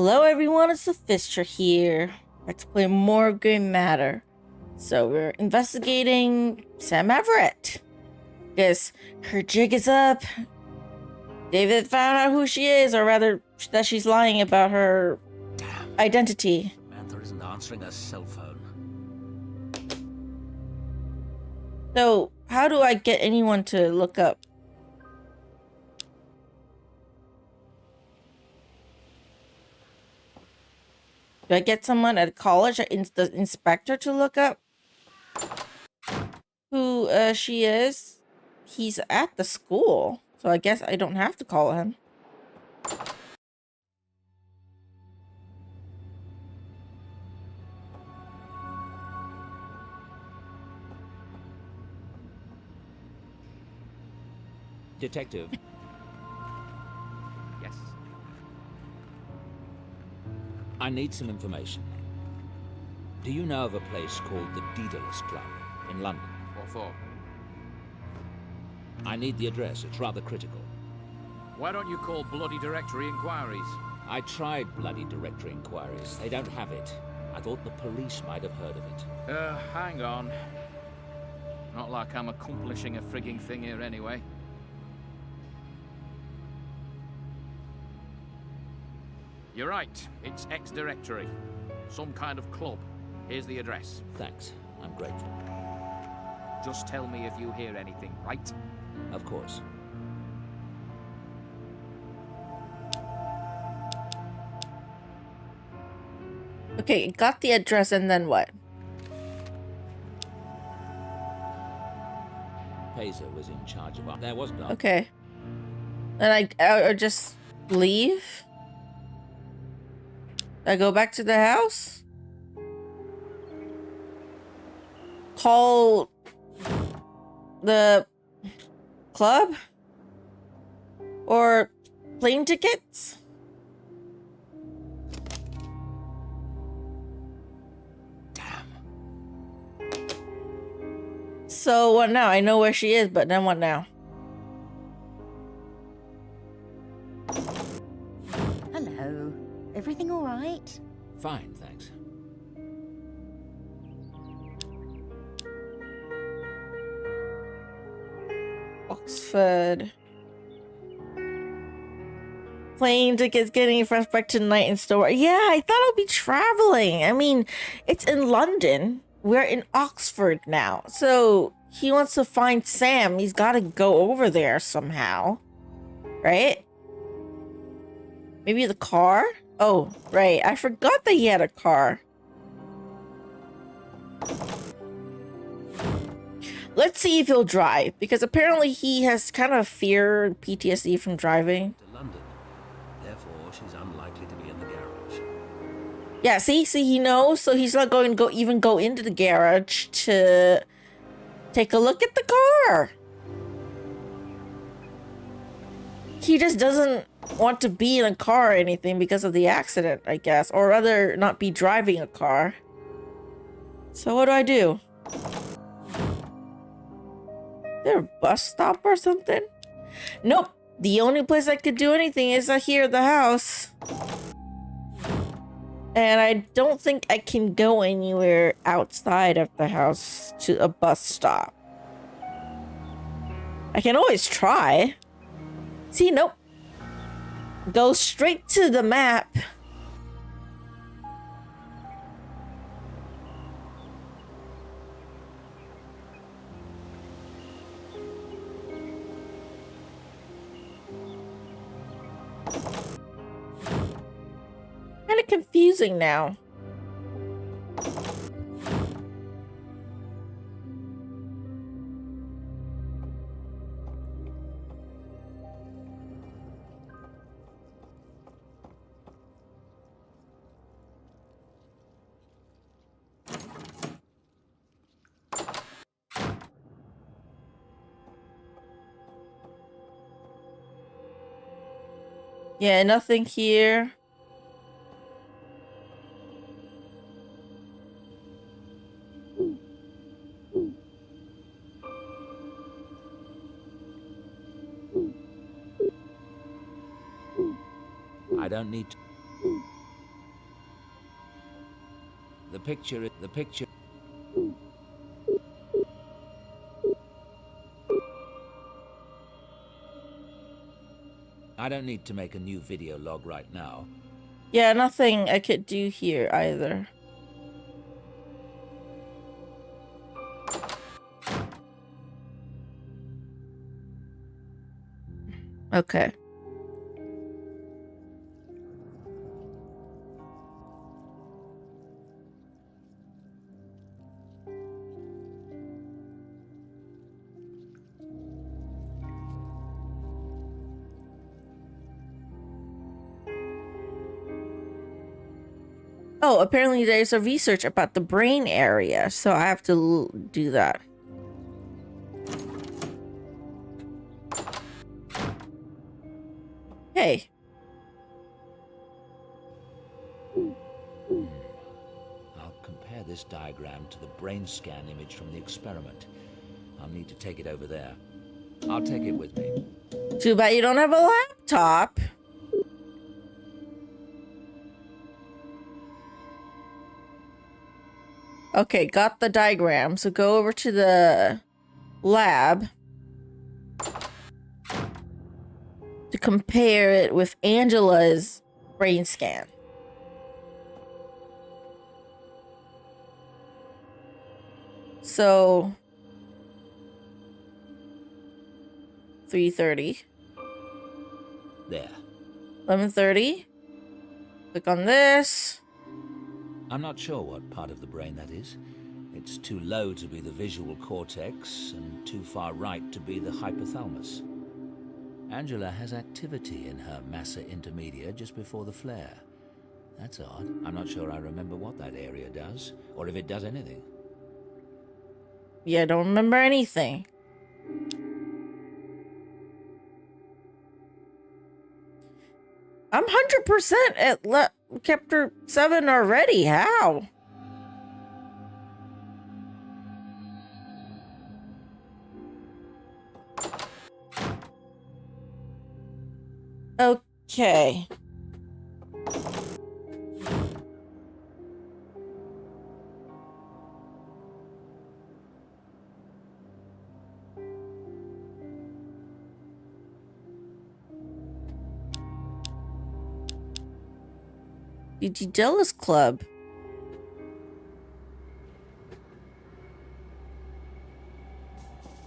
Hello everyone, it's Luphisra here. Let's play more Grim Matter. So we're investigating Sam Everett. Because her jig is up. David found out who she is, or rather that she's lying about her identity. Samantha isn't answering her cell phone. So how do I get anyone to look up? Do I get someone at college, the inspector, to look up who she is? He's at the school, so I guess I don't have to call him. Detective. Yes. I need some information. Do you know of a place called the Daedalus Club in London? What for? I need the address. It's rather critical. Why don't you call bloody directory inquiries? I tried bloody directory inquiries. They don't have it. I thought the police might have heard of it. Hang on. Not like I'm accomplishing a frigging thing here anyway. You're right. It's ex-directory. Some kind of club. Here's the address. Thanks. I'm grateful. Just tell me if you hear anything, right? Of course. Okay, got the address, and then what? Pazer was in charge of... There was none. Okay. And I just leave? I go back to the house? Call the club? Or plane tickets? Damn. So what now? I know where she is, but then what now? Hello. Everything all right? Fine, thanks. Oxford. Plane tickets getting fresh back tonight in store. Yeah, I thought I'd be traveling. I mean, it's in London. We're in Oxford now. So he wants to find Sam. He's got to go over there somehow. Right? Maybe the car? Oh, right. I forgot that he had a car. Let's see if he'll drive, because apparently he has kind of fear PTSD from driving. To London. Therefore, she's unlikely to be in the garage. Yeah, see, he knows, so he's not going to even go into the garage to take a look at the car. He just doesn't want to be in a car or anything because of the accident, I guess, or rather not be driving a car. So what do? Is there a bus stop or something? Nope. The only place I could do anything is here at the house. And I don't think I can go anywhere outside of the house to a bus stop. I can always try. See, nope. Go straight to the map. Kind of confusing now. Yeah, nothing here. I don't need to... picture. I don't need to make a new video log right now. Yeah, nothing I could do here either. Okay. Oh, apparently there's a research about the brain area, so I have to do that. Hey. I'll compare this diagram to the brain scan image from the experiment. I'll need to take it over there. I'll take it with me. Too bad you don't have a laptop. Okay, got the diagram. So go over to the lab to compare it with Angela's brain scan. So 3:30. There. 11:30. Click on this. I'm not sure what part of the brain that is. It's too low to be the visual cortex and too far right to be the hypothalamus. Angela has activity in her massa intermedia just before the flare. That's odd. I'm not sure I remember what that area does, or if it does anything. Yeah, I don't remember anything. I'm 100% at chapter 7 already. How? Okay. The Daedalus Club.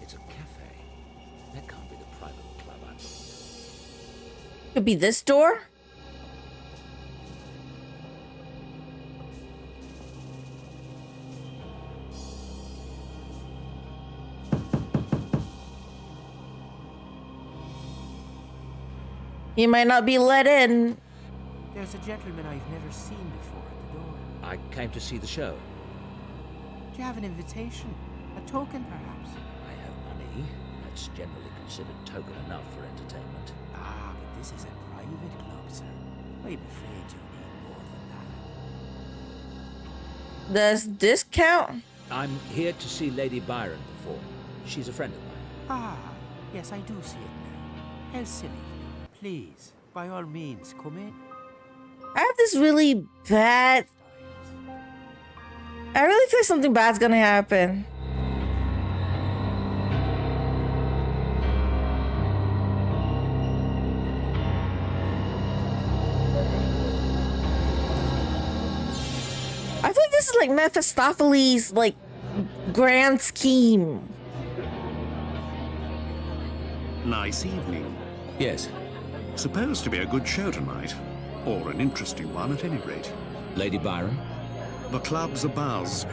It's a cafe. That can't be the private club I'm... Could be this door? You might not be let in. There's a gentleman I've never seen before at the door. I came to see the show. Do you have an invitation? A token, perhaps? I have money. That's generally considered token enough for entertainment. Ah, but this is a private club, sir. I'm afraid you need more than that. Does this count? I'm here to see Lady Byron perform. She's a friend of mine. Ah, yes, I do see it now. How silly. Please, by all means, come in. I have this really bad... I really feel something bad's gonna happen. I feel like this is like Mephistopheles' like grand scheme. Nice evening. Yes. Supposed to be a good show tonight. Or an interesting one at any rate. Lady Byron? The club's abuzz.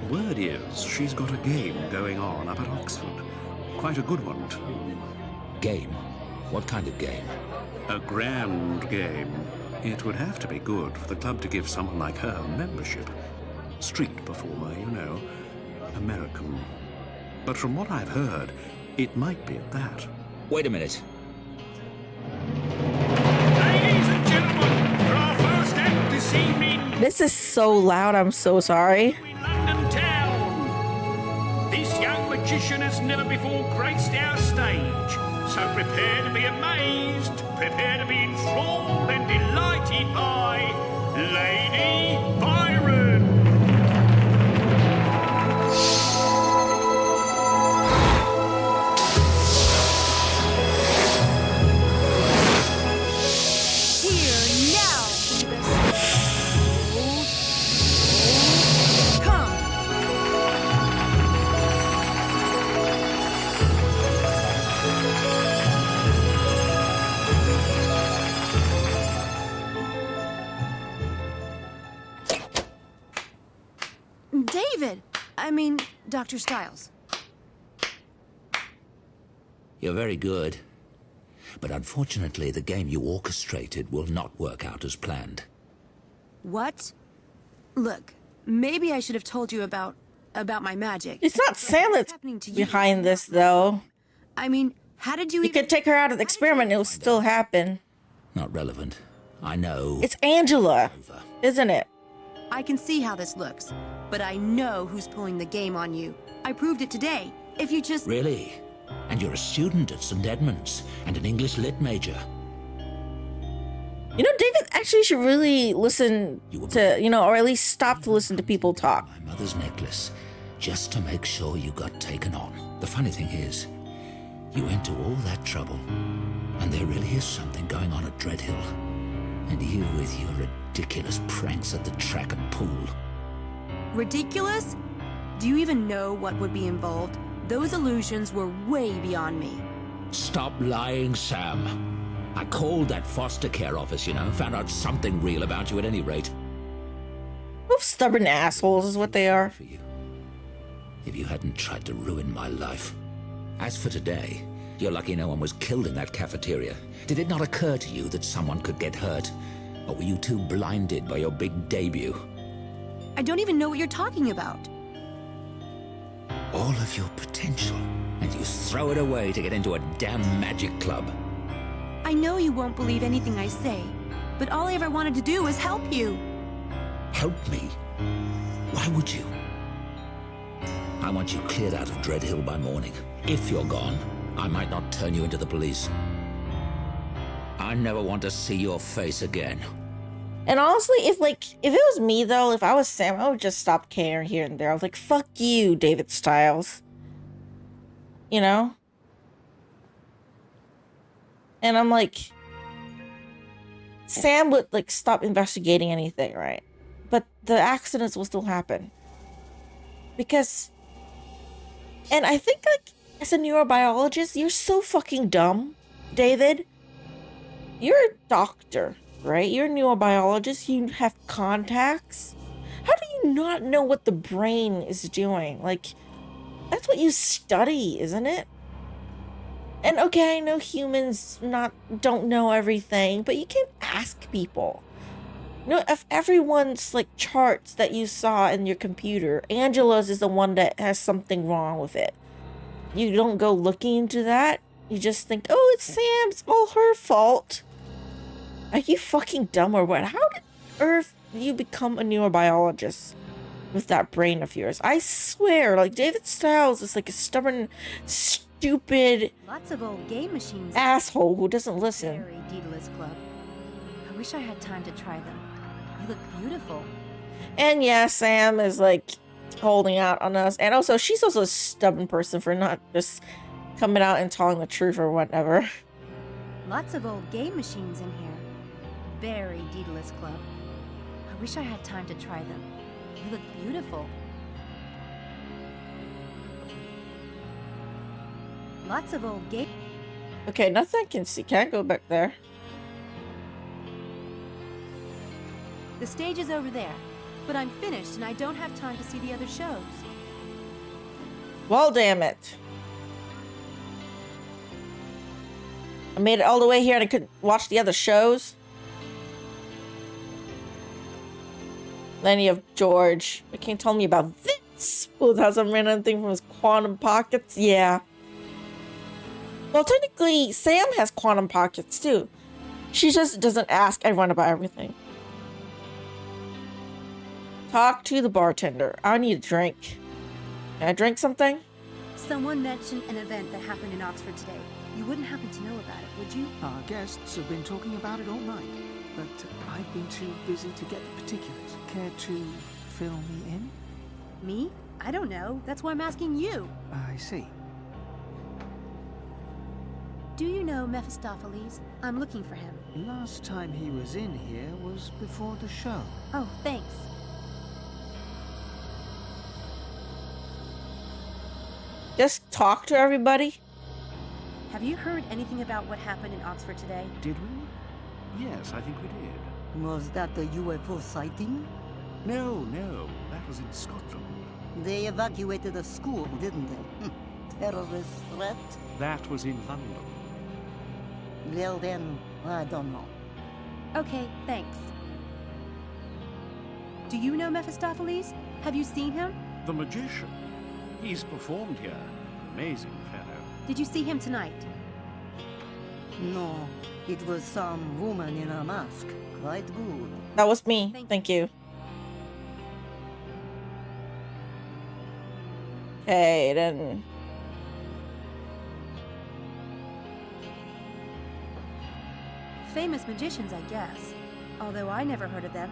Word is, she's got a game going on up at Oxford. Quite a good one, too. Game? What kind of game? A grand game. It would have to be good for the club to give someone like her membership. Street performer, you know. American. But from what I've heard, it might be at that. Wait a minute. Ladies and gentlemen, for our first act this evening, This is so loud, I'm so sorry. in London town. This young magician has never before graced our stage. So prepare to be amazed, prepare to be enthralled and delighted by Lady Byron. Dr. Styles. You're very good. But unfortunately, the game you orchestrated will not work out as planned. What? Look, maybe I should have told you about my magic. It's not Sam that's behind this, though. I mean, how did you You could take her out of the experiment, it will still happen. Not relevant. I know. It's Angela, isn't it? I can see how this looks, but I know who's pulling the game on you. I proved it today. If you just... Really? And you're a student at St. Edmunds and an English lit major. You know, David actually should really listen to, you know, or at least stop to listen to people talk. My mother's necklace, just to make sure you got taken on. The funny thing is, you went to all that trouble, and there really is something going on at Dreadhill. And you with your ridiculous pranks at the track and pool. Ridiculous? Do you even know what would be involved? Those illusions were way beyond me. Stop lying, Sam. I called that foster care office, you know, found out something real about you at any rate. Both stubborn assholes is what they are. For you. If you hadn't tried to ruin my life. As for today, you're lucky no one was killed in that cafeteria. Did it not occur to you that someone could get hurt? Or were you too blinded by your big debut? I don't even know what you're talking about. All of your potential, and you throw it away to get into a damn magic club. I know you won't believe anything I say, but all I ever wanted to do was help you. Help me? Why would you? I want you cleared out of Dreadhill by morning. If you're gone, I might not turn you into the police. I never want to see your face again. And honestly, if it was me though, if I was Sam, I would just stop caring here and there. I was like, fuck you, David Styles. You know? And I'm like, Sam would like stop investigating anything, right? But the accidents will still happen. Because, and I think like as a neurobiologist, you're so fucking dumb, David. You're a doctor, right? You're a neurobiologist. You have contacts. How do you not know what the brain is doing? Like, that's what you study, isn't it? And okay, I know humans don't know everything, but you can ask people. You know, if everyone's like charts that you saw in your computer, Angela's is the one that has something wrong with it. You don't go looking into that. You just think, oh, it's Sam. It's all her fault. Are you fucking dumb or what? How did Earth you become a neurobiologist with that brain of yours? I swear, like David Styles is like a stubborn, stupid, Lots of old game machines. asshole who doesn't listen. Very Daedalus Club. I wish I had time to try them. They look beautiful. And yeah, Sam is like holding out on us. And also, she's also a stubborn person for not just coming out and telling the truth or whatever. Lots of old game machines in here. Very Daedalus Club. I wish I had time to try them. They look beautiful. Lots of old game... Okay, nothing I can see. Can I go back there? The stage is over there, but I'm finished and I don't have time to see the other shows. Well, damn it. I made it all the way here and I couldn't watch the other shows. Then you have George. You can't tell me about this. Who has some random thing from his quantum pockets? Yeah. Well, technically, Sam has quantum pockets too. She just doesn't ask everyone about everything. Talk to the bartender. I need a drink. Can I drink something? Someone mentioned an event that happened in Oxford today. You wouldn't happen to know about it, would you? Our guests have been talking about it all night, but I've been too busy to get the particulars. Care to fill me in? Me? I don't know. That's why I'm asking you. I see. Do you know Mephistopheles? I'm looking for him. Last time he was in here was before the show. Oh, thanks. Just talk to everybody. Have you heard anything about what happened in Oxford today? Did we? Yes, I think we did. Was that the UFO sighting? No, that was in Scotland. They evacuated a school, didn't they? Terrorist threat? That was in London. Well then, I don't know. Okay, thanks. Do you know Mephistopheles? Have you seen him? The magician. He's performed here. Amazing fellow. Did you see him tonight? No, it was some woman in a mask. Quite good. That was me. Thank you. Okay, then. Famous magicians, I guess. Although I never heard of them.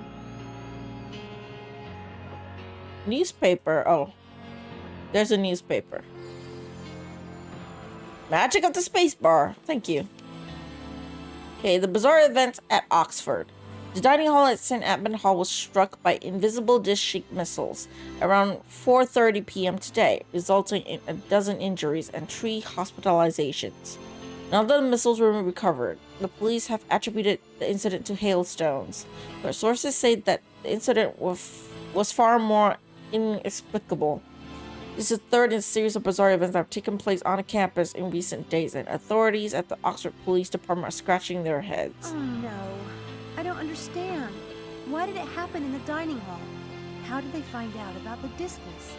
Newspaper. Oh. There's a newspaper. Magic of the space bar. Thank you. Okay, the bizarre events at Oxford. The dining hall at St. Edmund Hall was struck by invisible dish-shaped missiles around 4:30 p.m. today, resulting in a dozen injuries and 3 hospitalizations. None of the missiles were recovered. The police have attributed the incident to hailstones, but sources say that the incident was far more inexplicable. This is the third in a series of bizarre events that have taken place on a campus in recent days, and authorities at the Oxford Police Department are scratching their heads. Oh no. I don't understand. Why did it happen in the dining hall? How did they find out about the discus?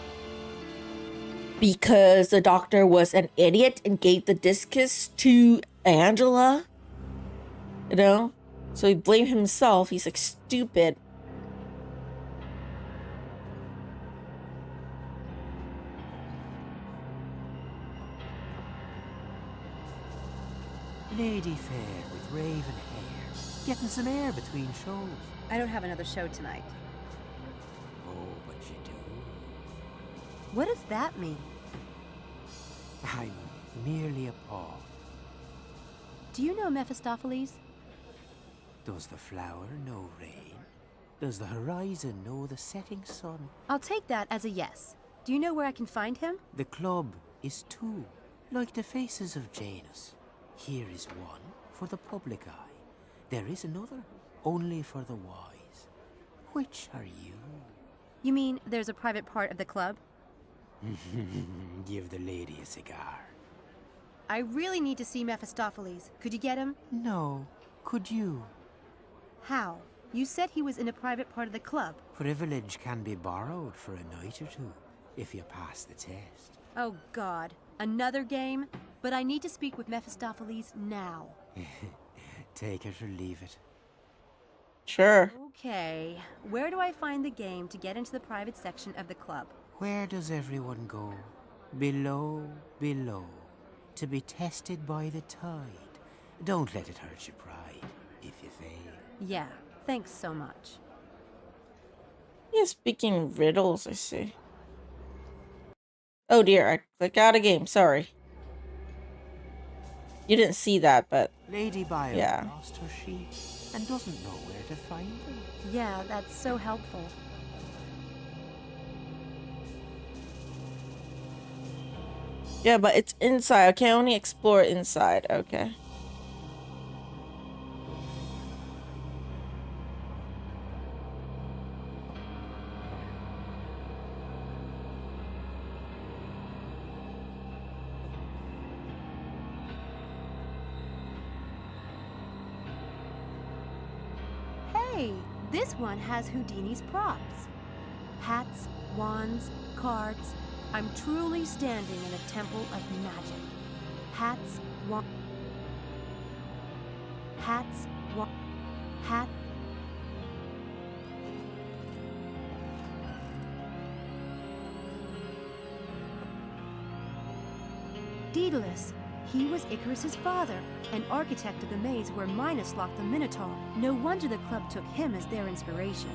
Because the doctor was an idiot and gave the discus to Angela. You know? So he blamed himself. He's like stupid. Lady fair with raven hair, getting some air between shows. I don't have another show tonight. Oh, but you do. What does that mean? I'm merely a pawn. Do you know Mephistopheles? Does the flower know rain? Does the horizon know the setting sun? I'll take that as a yes. Do you know where I can find him? The club is 2, like the faces of Janus. Here is one for the public eye. There is another, only for the wise. Which are you? You mean there's a private part of the club? Give the lady a cigar. I really need to see Mephistopheles. Could you get him? No. Could you? How? You said he was in a private part of the club. Privilege can be borrowed for a night or 2, if you pass the test. Oh, God. Another game? But I need to speak with Mephistopheles now. Take it or leave it. Sure. Okay. Where do I find the game to get into the private section of the club? Where does everyone go? Below, below. To be tested by the tide. Don't let it hurt your pride, if you fail. Yeah. Thanks so much. Yeah, speaking riddles, I see. Oh dear, I clicked out a game. Sorry. You didn't see that, but Lady Bio yeah. lost her sheep and doesn't know where to find them. Yeah, that's so helpful. Yeah, but it's inside. I can only explore inside. Okay. Hey, this one has Houdini's props. Hats, wands, cards. I'm truly standing in a temple of magic. Hats, wands. Hats, wands. Hat. Daedalus. He was Icarus's father, an architect of the maze where Minos locked the Minotaur. No wonder the club took him as their inspiration.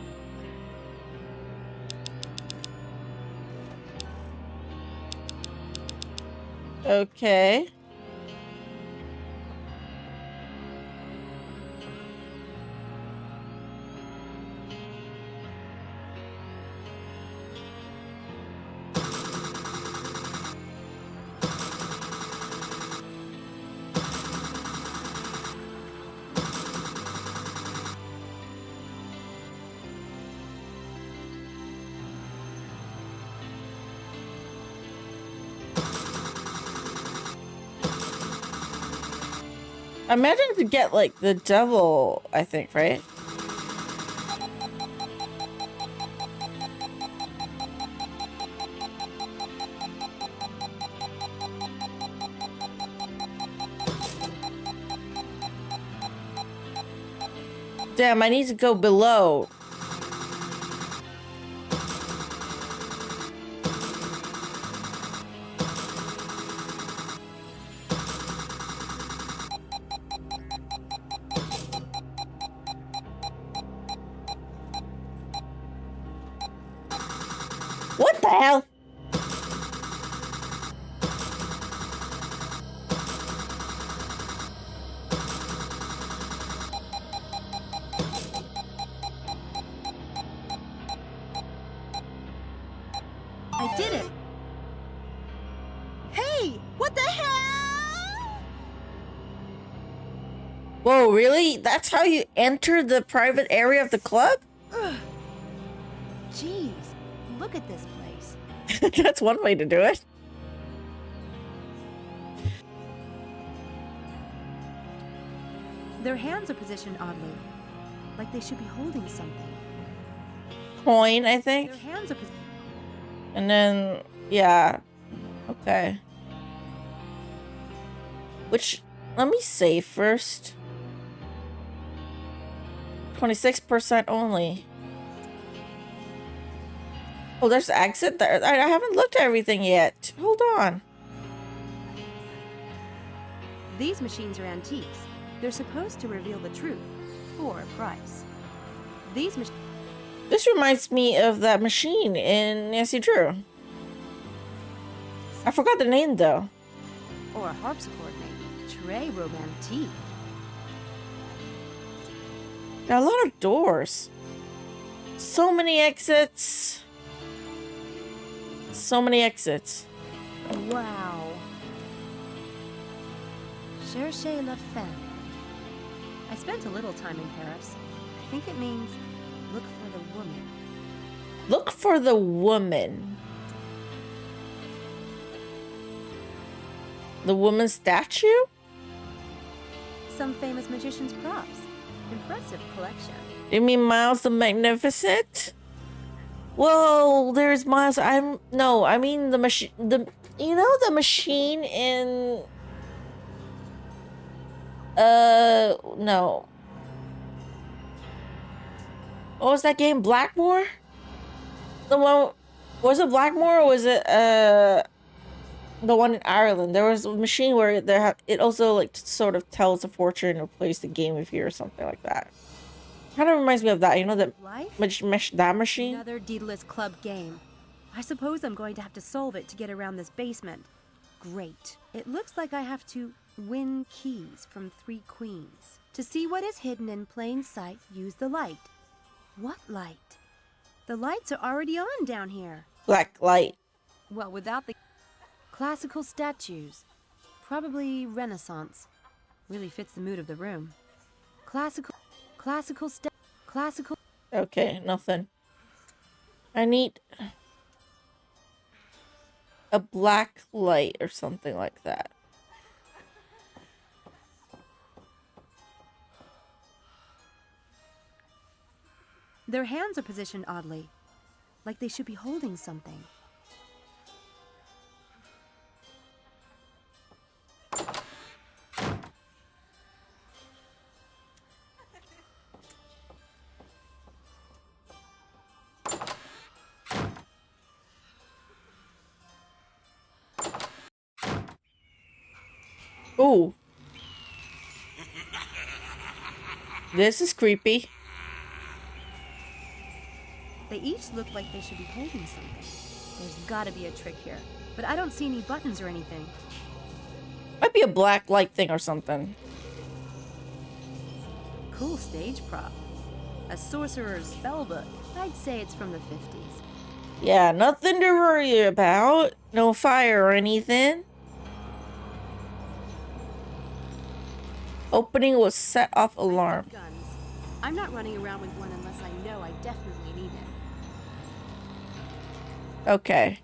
Okay. I imagine to get like the devil, I think, right? Damn, I need to go below. What the hell? I did it! Hey! What the hell? Whoa, really? That's how you enter the private area of the club? Ugh. Jeez, look at this place. That's one way to do it. Their hands are positioned oddly, like they should be holding something. Coin, I think. Their hands are And then, yeah. Okay. Which, let me save first. 26% only. Oh, there's exit there. I haven't looked at everything yet. Hold on. These machines are antiques. They're supposed to reveal the truth for a price. These machines. This reminds me of that machine in Nancy Drew. I forgot the name though. Or a harpsichord, maybe. Très romantique. There are a lot of doors. So many exits. So many exits. Wow. Cherchez la femme. I spent a little time in Paris. I think it means look for the woman. Look for the woman. The woman statue? Some famous magician's props. Impressive collection. You mean Miles the Magnificent? Well, there's Miles. I mean the machine. The machine in. No. What was that game? Blackmore? The one. Was it Blackmore or was it the one in Ireland? There was a machine where it also like sort of tells a fortune or plays the game with you or something like that. Kind of reminds me of that. You know that that machine? Another Daedalus Club game. I suppose I'm going to have to solve it to get around this basement. Great. It looks like I have to win keys from 3 queens. To see what is hidden in plain sight, use the light. What light? The lights are already on down here. Black light. Well, without the classical statues. Probably Renaissance. Really fits the mood of the room. Classical. Okay, nothing. I need a black light or something like that. Their hands are positioned oddly, like they should be holding something. Ooh. This is creepy. They each look like they should be holding something. There's gotta be a trick here, but I don't see any buttons or anything. Might be a black light thing or something. Cool stage prop. A sorcerer's spellbook. I'd say it's from the 50s. Yeah, nothing to worry about. No fire or anything. Opening will set off alarm. Guns. I'm not running around with one unless I know I definitely need it. Okay.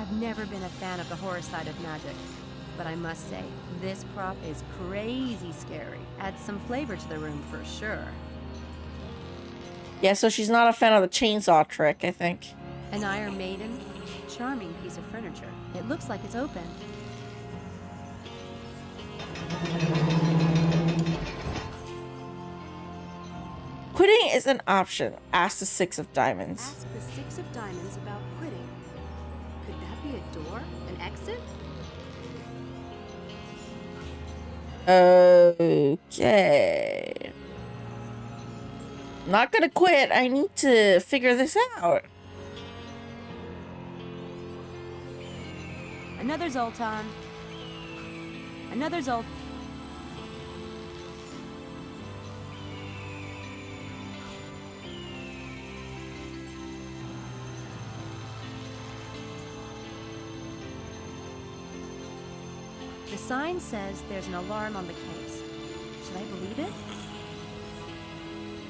I've never been a fan of the horror side of magic, but I must say, this prop is crazy scary. Adds some flavor to the room for sure. Yeah, so she's not a fan of the chainsaw trick, I think. An Iron Maiden, charming piece of furniture. It looks like it's open. Quitting is an option. Ask the Six of Diamonds. Ask the Six of Diamonds about quitting. Could that be a door? An exit? Okay. Not gonna quit. I need to figure this out. Another Zoltan. Another Zoltan. The sign says there's an alarm on the case. Should I believe it?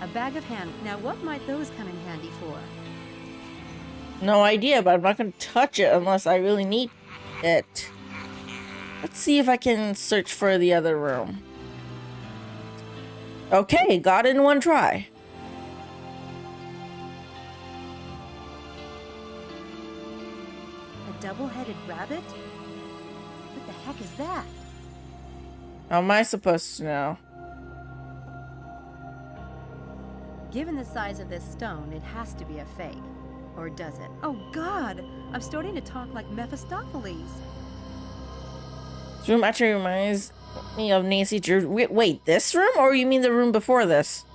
A bag of hand. Now, what might those come in handy for? No idea, but I'm not gonna touch it unless I really need it. Let's see if I can search for the other room. Okay, got it in one try. A double-headed rabbit? What the heck is that? How am I supposed to know? Given the size of this stone, it has to be a fake. Or does it? Oh God! I'm starting to talk like Mephistopheles. This room actually reminds me of Nancy Drew. Wait, this room? Or you mean the room before this?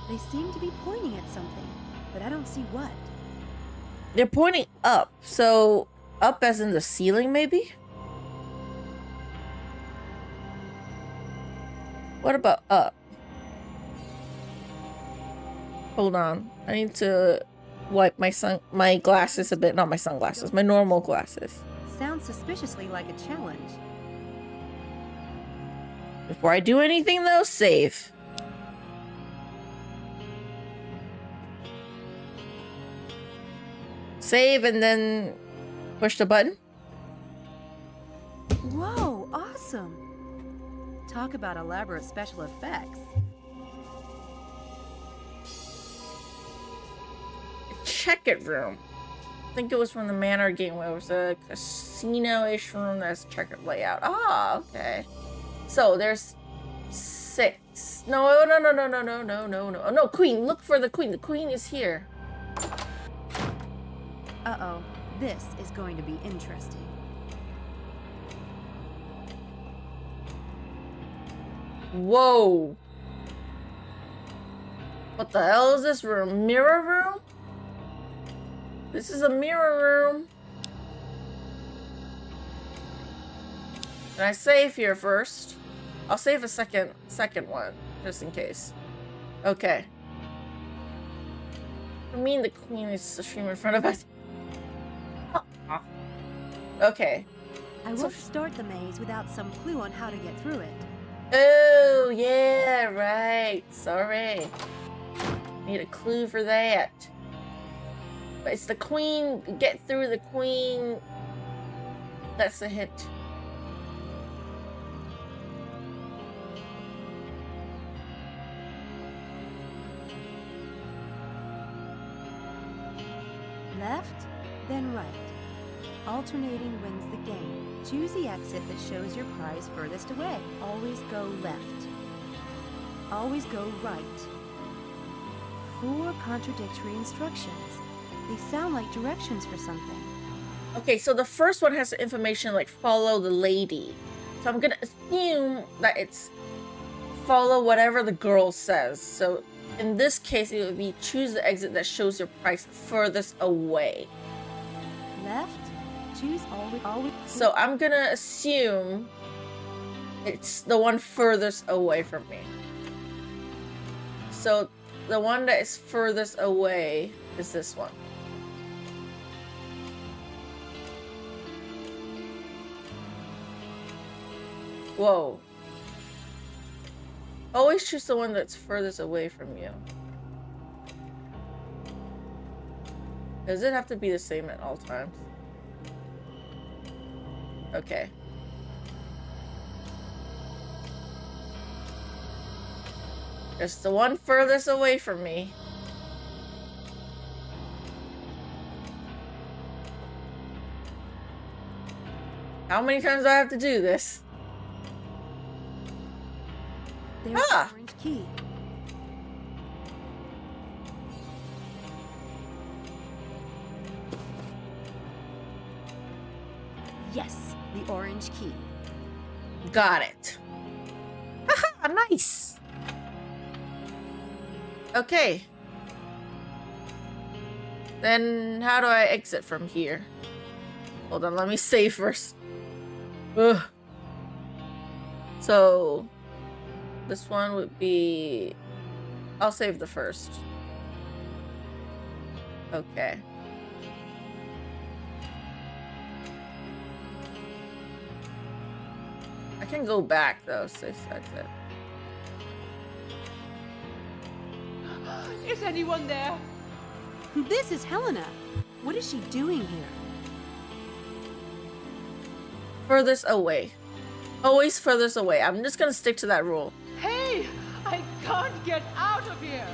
They seem to be pointing at something, but I don't see what. They're pointing up. So, up as in the ceiling, maybe? What about up? Hold on. I need to wipe my glasses a bit. Not my sunglasses, my normal glasses. Sounds suspiciously like a challenge. Before I do anything though, save. Save and then push the button. Whoa, awesome! Talk about elaborate special effects. Check-it room. I think it was from the Manor game where it was a casino-ish room that's checkered layout. Ah, okay. So there's 6. No, no, Queen. Look for the Queen. The Queen is here. Uh-oh. This is going to be interesting. Whoa. What the hell is this room? Mirror room? This is a mirror room. Can I save here first? I'll save a second one, just in case. Okay. I mean the Queen is streaming in front of us. Okay. I won't start the maze without some clue on how to get through it. Oh, yeah, right. Sorry. Need a clue for that. But it's the Queen. Get through the Queen. That's the hint. Left, then right. Alternating wins the game. Choose the exit that shows your prize furthest away. Always go left. Always go right. 4 contradictory instructions. They sound like directions for something. Okay, so the first one has the information like follow the lady. So I'm gonna assume that it's follow whatever the girl says. So in this case, it would be choose the exit that shows your price furthest away. Left, choose always. So I'm gonna assume it's the one furthest away from me. So the one that is furthest away is this one. Whoa. Always choose the one that's furthest away from you. Does it have to be the same at all times? Okay. It's the one furthest away from me. How many times do I have to do this? There's the orange key. Yes, the orange key. Got it. Haha, nice. Okay. Then how do I exit from here? Hold on, let me save first. Ugh. So this one would be, I'll save the first. Okay. I can go back though, so that's it. Is anyone there? This is Helena. What is she doing here? Furthest away. Always furthest away. I'm just gonna stick to that rule. Hey, I can't get out of here.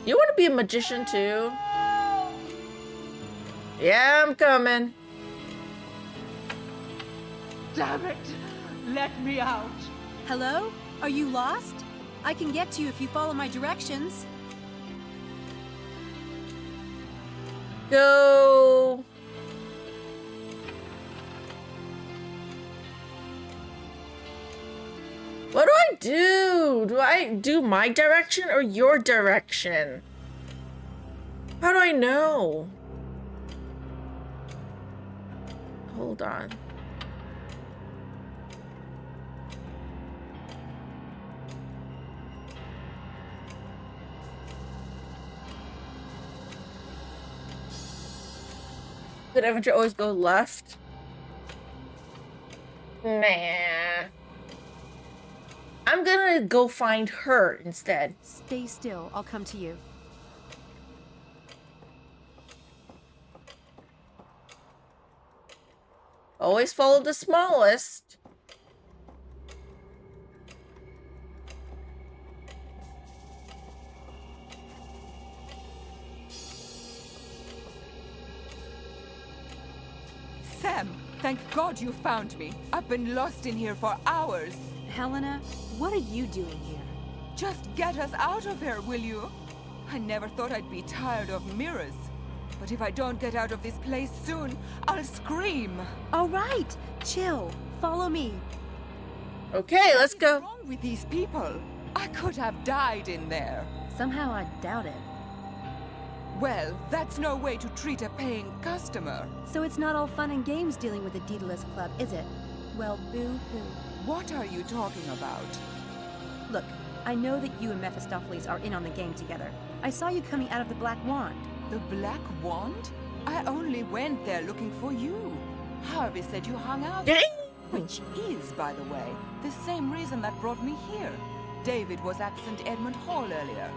You want to be a magician too? Yeah, I'm coming. Damn it! Let me out. Hello? Are you lost? I can get to you if you follow my directions. Go. What do I do? Do I do my direction or your direction? How do I know? Hold on. Could Avenger always go left? Nah. I'm gonna go find her instead. Stay still. I'll come to you. Always follow the smallest. Sam, thank God you found me. I've been lost in here for hours. Helena, what are you doing here? Just get us out of here, will you? I never thought I'd be tired of mirrors. But if I don't get out of this place soon, I'll scream. All right, chill. Follow me. Okay, let's go. What's wrong with these people? I could have died in there. Somehow I doubt it. Well, that's no way to treat a paying customer. So it's not all fun and games dealing with the Daedalus Club, is it? Well, boo-hoo. What are you talking about? Look, I know that you and Mephistopheles are in on the game together. I saw you coming out of the Black Wand. The Black Wand? I only went there looking for you. Harvey said you hung out there. Which is, by the way, the same reason that brought me here. David was at St. Edmund Hall earlier.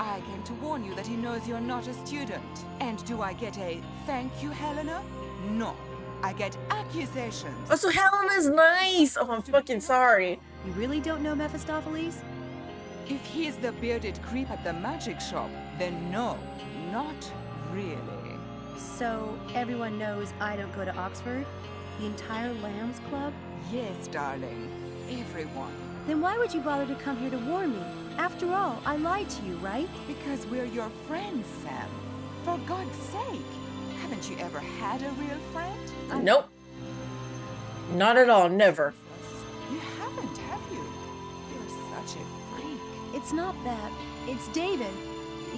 I came to warn you that he knows you're not a student. And do I get a thank you, Helena? No. I get accusations. Oh, so Helena's nice. Oh, I'm fucking sorry. You really don't know Mephistopheles? If he's the bearded creep at the magic shop, then no, not really. So everyone knows I don't go to Oxford? The entire Lambs Club? Yes, darling. Everyone. Then why would you bother to come here to warn me? After all, I lied to you, right? Because we're your friends, Sam. For God's sake. Haven't you ever had a real friend? Nope. Not at all, never. You haven't, have you? You're such a freak. It's not that. It's David.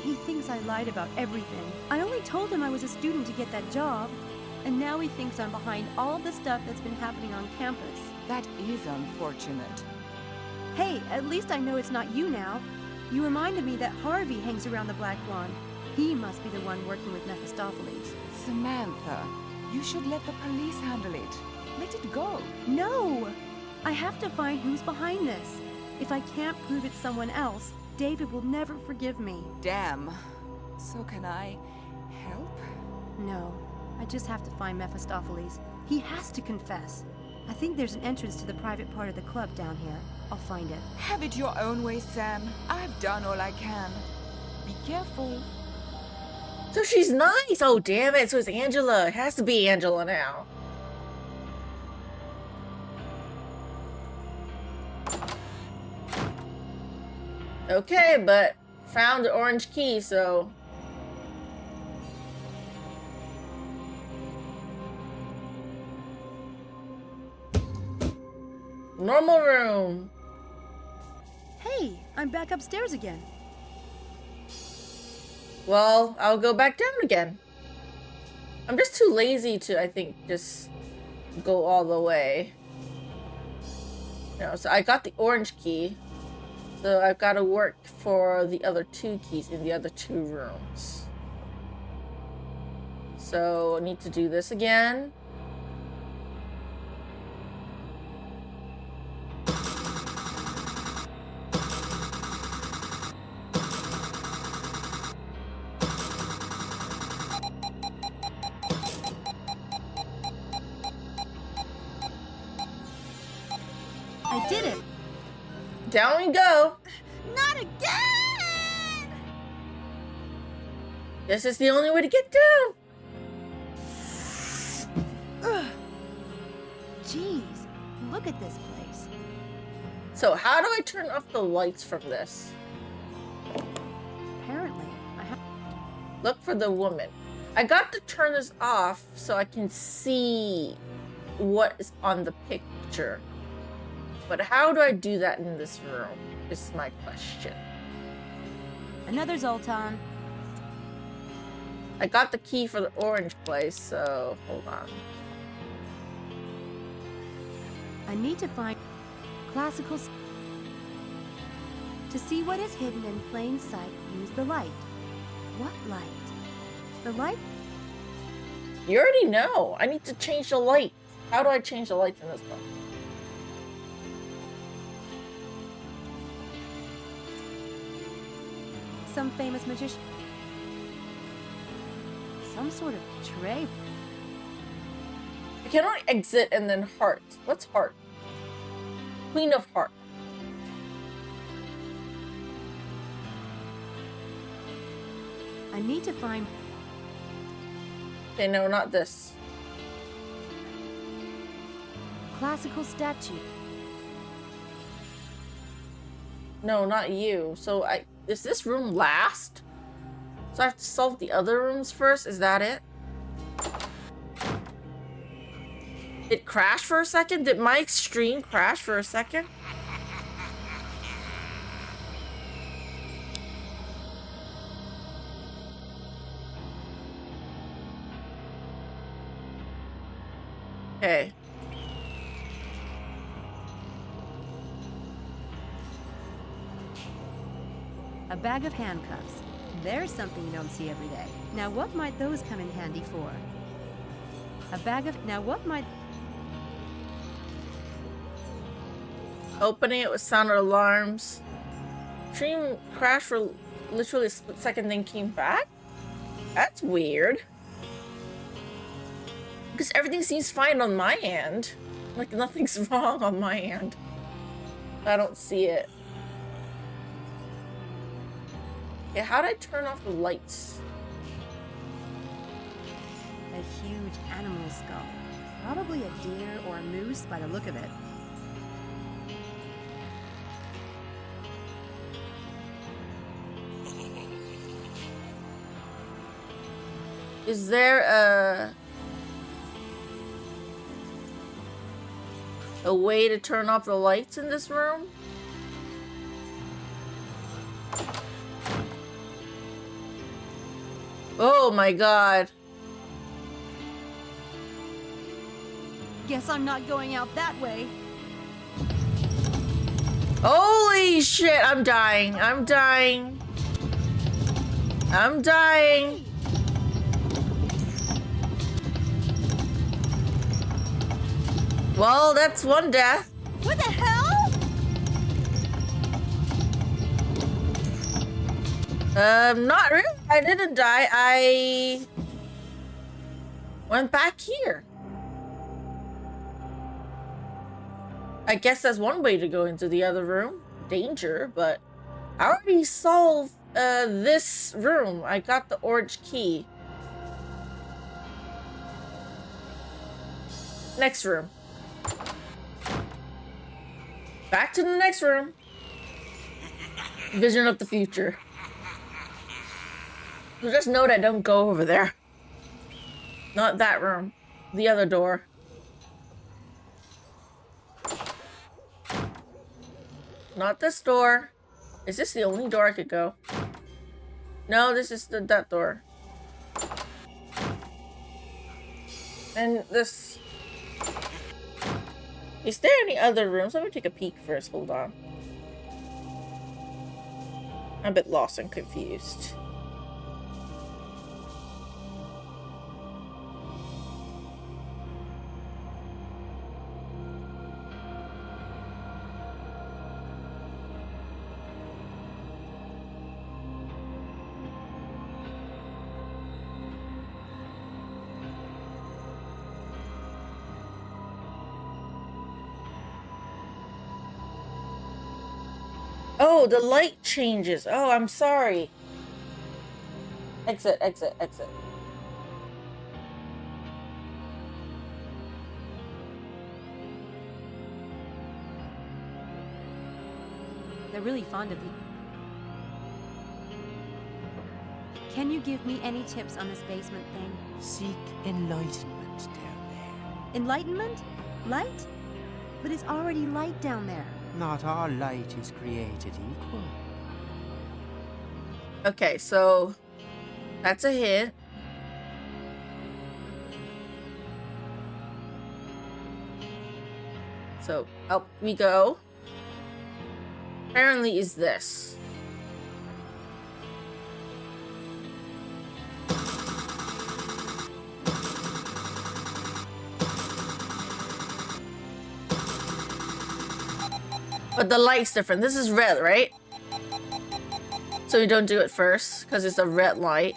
He thinks I lied about everything. I only told him I was a student to get that job. And now he thinks I'm behind all of the stuff that's been happening on campus. That is unfortunate. Hey, at least I know it's not you now. You reminded me that Harvey hangs around the Black Wand. He must be the one working with Mephistopheles. Samantha, you should let the police handle it. Let it go. No! I have to find who's behind this. If I can't prove it's someone else, David will never forgive me. Damn. So can I help? No, I just have to find Mephistopheles. He has to confess. I think there's an entrance to the private part of the club down here. I'll find it. Have it your own way, Sam. I've done all I can. Be careful. So she's nice. Oh, damn it. So it's Angela. It has to be Angela now. Okay, but found the orange key, so... Normal room. Hey, I'm back upstairs again. Well, I'll go back down again. I'm just too lazy to, I think, just go all the way. No, so I got the orange key. So I've got to work for the other 2 keys in the other 2 rooms. So I need to do this again. I did it! Down we go! Not again! This is the only way to get down! Ugh. Jeez, look at this place. So how do I turn off the lights from this? Apparently, I have... Look for the woman. I got to turn this off so I can see what is on the picture. But how do I do that in this room is my question. Another Zoltan. I got the key for the orange place, so hold on. I need to find classical... To see what is hidden in plain sight, use the light. What light? The light? You already know. I need to change the light. How do I change the lights in this one? Some famous magician. Some sort of tray. I can only exit and then heart. What's heart? Queen of heart. I need to find... Okay, no, not this. Classical statue. No, not you. So is this room last? So I have to solve the other rooms first? Is that it? It crashed for a second? Did my stream crash for a second? Okay. A bag of handcuffs. There's something you don't see every day. Now what might those come in handy for? A bag of... Now what might... Opening it with sound of alarms. Stream crashed for literally a split second, then came back? That's weird. Because everything seems fine on my end. Like nothing's wrong on my end. I don't see it. Okay, how do I turn off the lights? A huge animal skull. Probably a deer or a moose by the look of it. Is there a way to turn off the lights in this room? Oh my god. Guess I'm not going out that way. Holy shit, I'm dying. I'm dying. I'm dying. Well, that's one death. What the hell? Not really. I didn't die. went back here. I guess that's one way to go into the other room. Danger, but I already solved this room. I got the orange key. Next room. Back to the next room. Vision of the future. So just note I don't go over there. Not that room. The other door. Not this door. Is this the only door I could go? No, this is that door. And this... Is there any other rooms? Let me take a peek first. Hold on. I'm a bit lost and confused. Oh, the light changes. Oh, I'm sorry. Exit, exit, exit. They're really fond of you. Can you give me any tips on this basement thing? Seek enlightenment down there. Enlightenment? Light? But it's already light down there. Not all light is created equal. Okay, so that's a hit. So up we go. Apparently is this. But the light's different. This is red, right? So we don't do it first because it's a red light.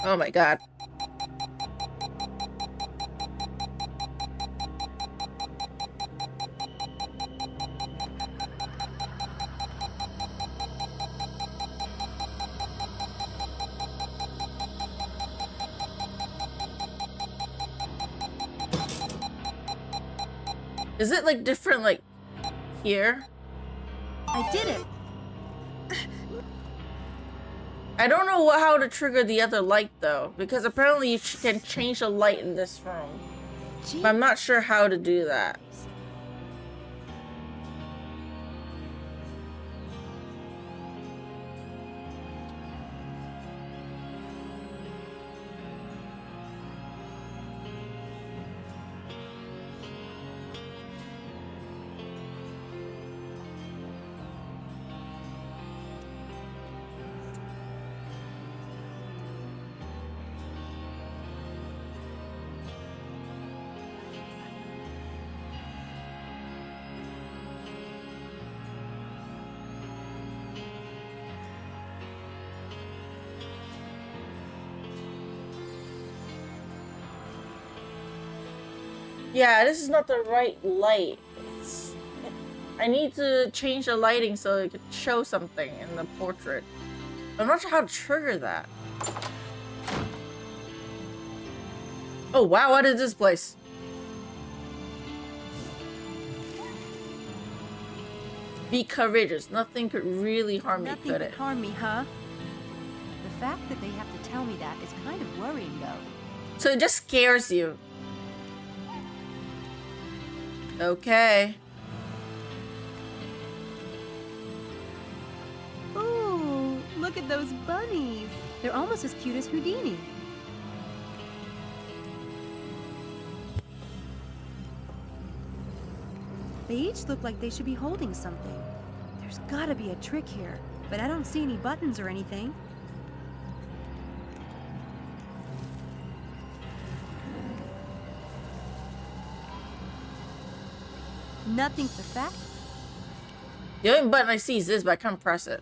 Oh my god. Is it like different like here? I did it. I don't know how to trigger the other light though, because apparently you can change the light in this room. But I'm not sure how to do that. Yeah, this is not the right light. I need to change the lighting so it could show something in the portrait. I'm not sure how to trigger that. Oh wow, what is this place? Be courageous. Nothing could really harm me, could it? Nothing could harm me, huh? The fact that they have to tell me that is kind of worrying, though. So it just scares you. Okay. Ooh, look at those bunnies. They're almost as cute as Houdini. They each look like they should be holding something. There's gotta be a trick here, but I don't see any buttons or anything. Nothing for that. The only button I see is this, but I can't press it.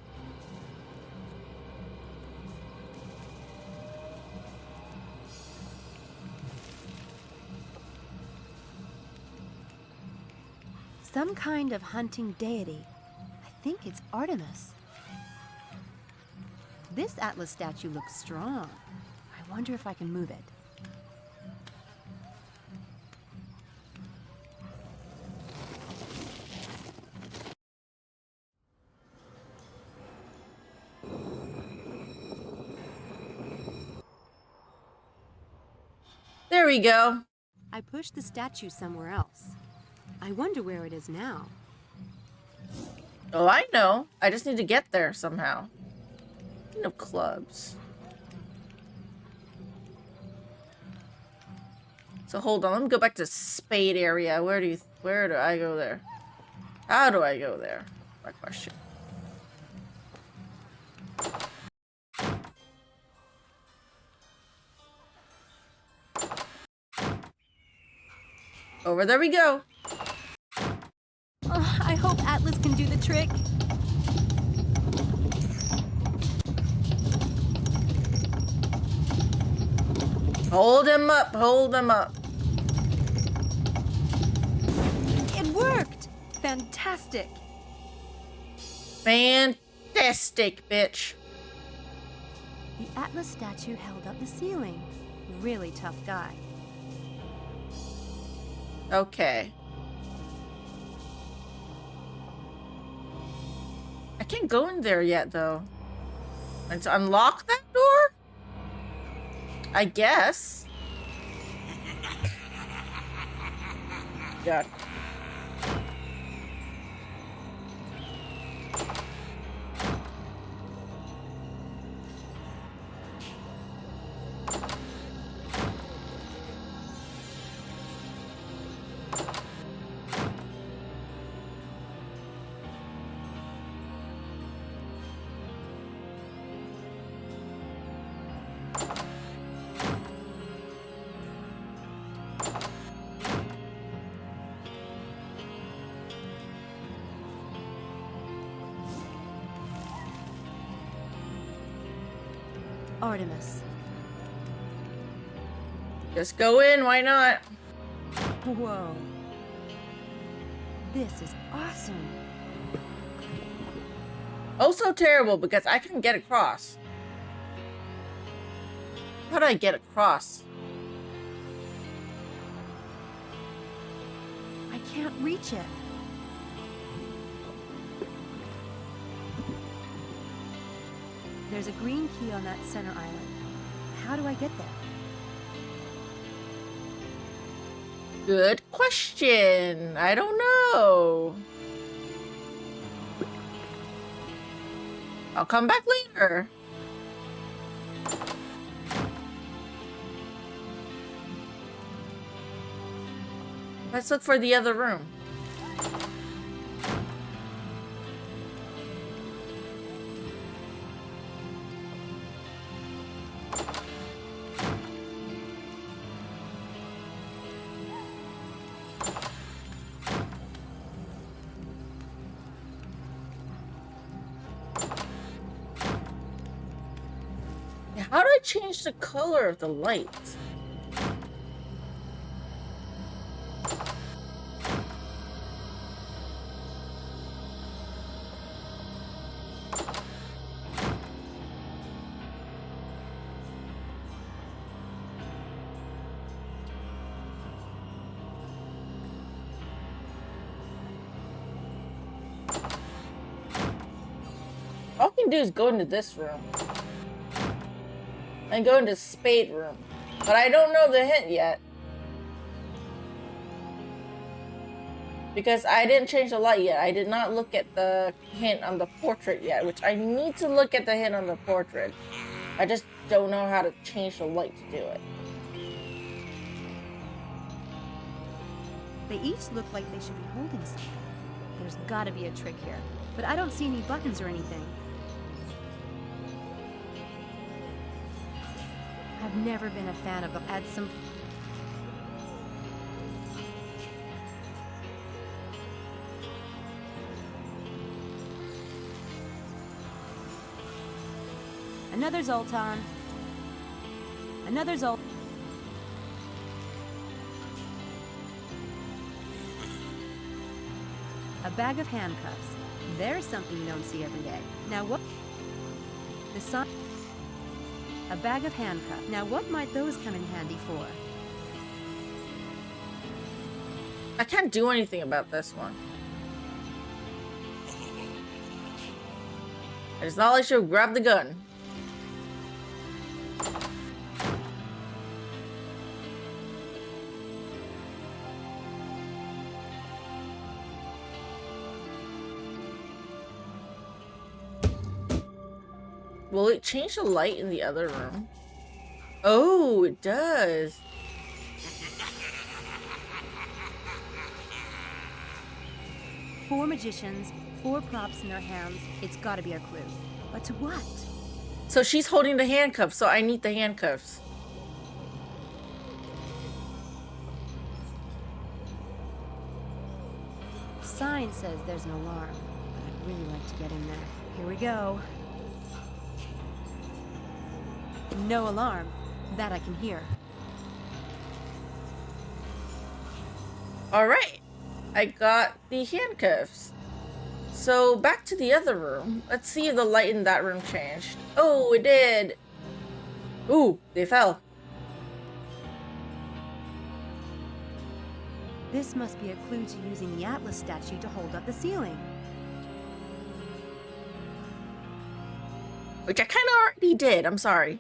Some kind of hunting deity. I think it's Artemis. This Atlas statue looks strong. I wonder if I can move it. There we go. I pushed the statue somewhere else. I wonder where it is now. Oh, I know. I just need to get there somehow. No clubs. So hold on, let me go back to spade area. Where do I go there? How do I go there? My question. Over there we go. Oh, I hope Atlas can do the trick. Hold him up, hold him up. It worked! Fantastic. Fantastic, bitch. The Atlas statue held up the ceiling. Really tough guy. Okay. I can't go in there yet, though. And to unlock that door? I guess. God. Artemis. Just go in, why not? Whoa. This is awesome. Oh, so terrible because I couldn't get across. How do I get across? I can't reach it. There's a green key on that center island. How do I get there? Good question. I don't know. I'll come back later. Let's look for the other room. How do I change the color of the light? All I can do is go into this room. And go into spade room. But I don't know the hint yet. Because I didn't change the light yet. I did not look at the hint on the portrait yet. Which I need to look at the hint on the portrait. I just don't know how to change the light to do it. They each look like they should be holding something. There's gotta be a trick here, but I don't see any buttons or anything. I've never been a fan of the add some. Another Zoltan. Another Zoltan. A bag of handcuffs. There's something you don't see every day. Now what? The sign. A bag of handcuffs. Now what might those come in handy for? I can't do anything about this one. It's not like she'll grab the gun. Will it change the light in the other room? Oh, it does. Four magicians, four props in their hands. It's gotta be a clue. But to what? So she's holding the handcuffs, so I need the handcuffs. Sign says there's an alarm, but I'd really like to get in there. Here we go. No alarm. That I can hear. Alright. I got the handcuffs. So back to the other room. Let's see if the light in that room changed. Oh, it did. Ooh, they fell. This must be a clue to using the Atlas statue to hold up the ceiling. Which I kind of already did. I'm sorry.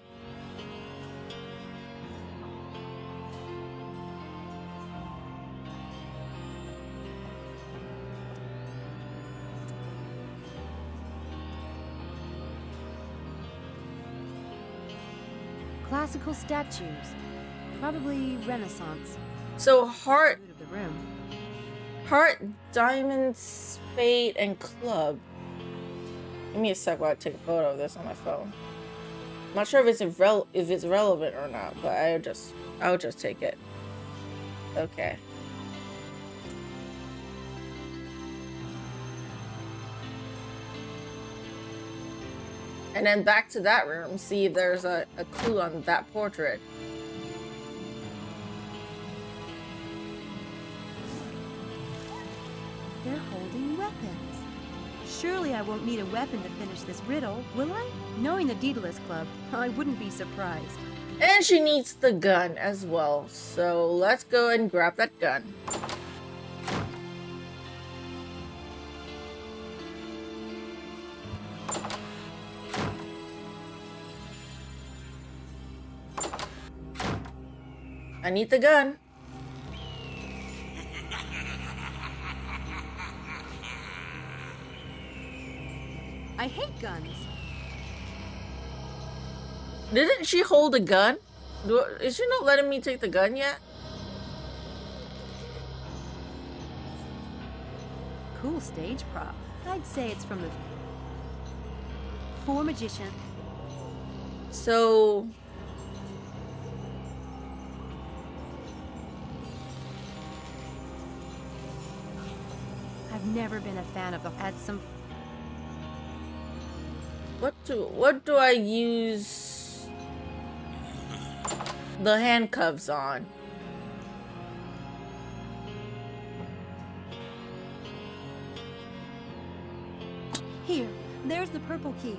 Classical statues. Probably Renaissance. So heart, Of the room. heart, diamond, spade, and club. Give me a sec while I take a photo of this on my phone. I'm not sure if it's relevant or not, but I'll just take it. Okay. And then back to that room, see if there's a clue on that portrait. They're holding weapons. Surely I won't need a weapon to finish this riddle, will I? Knowing the Daedalus Club, I wouldn't be surprised. And she needs the gun as well. So let's go and grab that gun. I need the gun. I hate guns. Didn't she hold a gun? Is she not letting me take the gun yet? Cool stage prop. I'd say it's from the Four Magicians. So... I've never been a fan of the add some. What do I use the handcuffs on? Here, there's the purple key.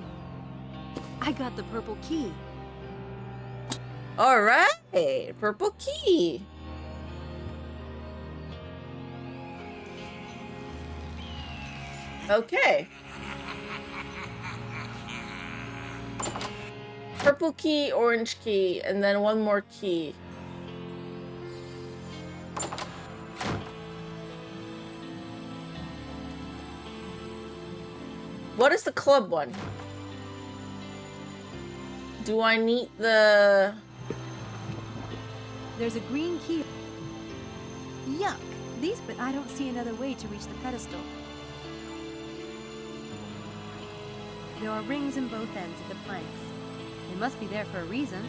I got the purple key. All right, purple key. Okay. Purple key, orange key, and then one more key. What is the club one? Do I need the... There's a green key. Yuck. But I don't see another way to reach the pedestal. There are rings in both ends of the planks. They must be there for a reason.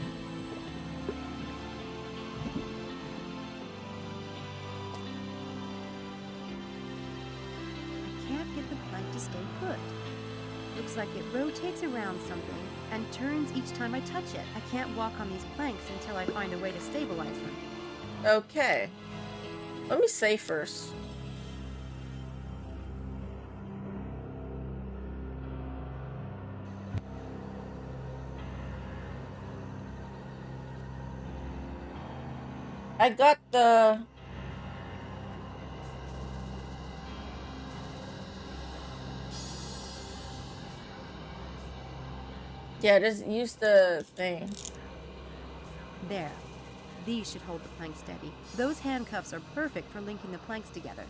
I can't get the plank to stay put. Looks like it rotates around something and turns each time I touch it. I can't walk on these planks until I find a way to stabilize them. Okay. Let me say first. I got the... Yeah, just use the thing. There. These should hold the plank steady. Those handcuffs are perfect for linking the planks together.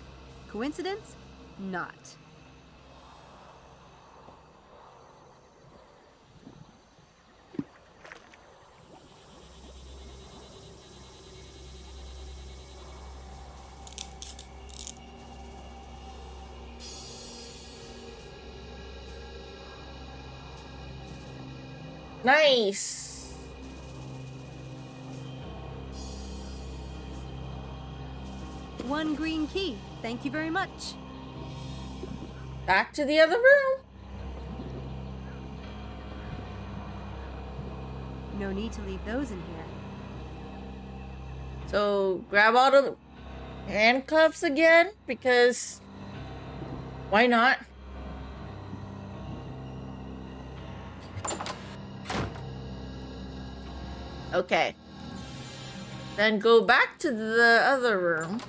Coincidence? Not. Nice. One green key. Thank you very much. Back to the other room. No need to leave those in here. So grab all the handcuffs again, because why not? Okay. Then go back to the other room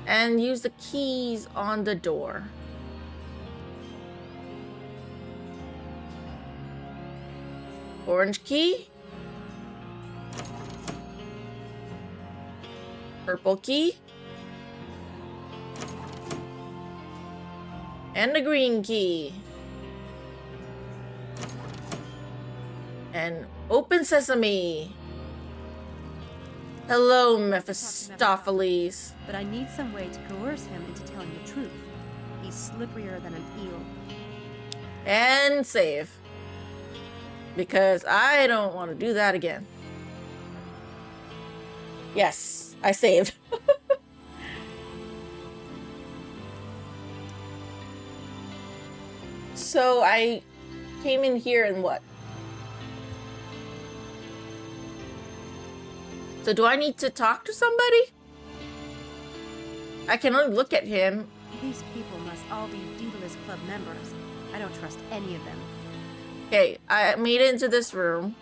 and use the keys on the door. Orange key. Purple key. And the green key. And open sesame. Hello, Mephistopheles. But I need some way to coerce him into telling the truth. He's slipperier than an eel. And save. Because I don't want to do that again. Yes, I saved. So I came in here and what? So do I need to talk to somebody? I can only look at him. These people must all be Daedalus Club members. I don't trust any of them. Okay, I made it into this room.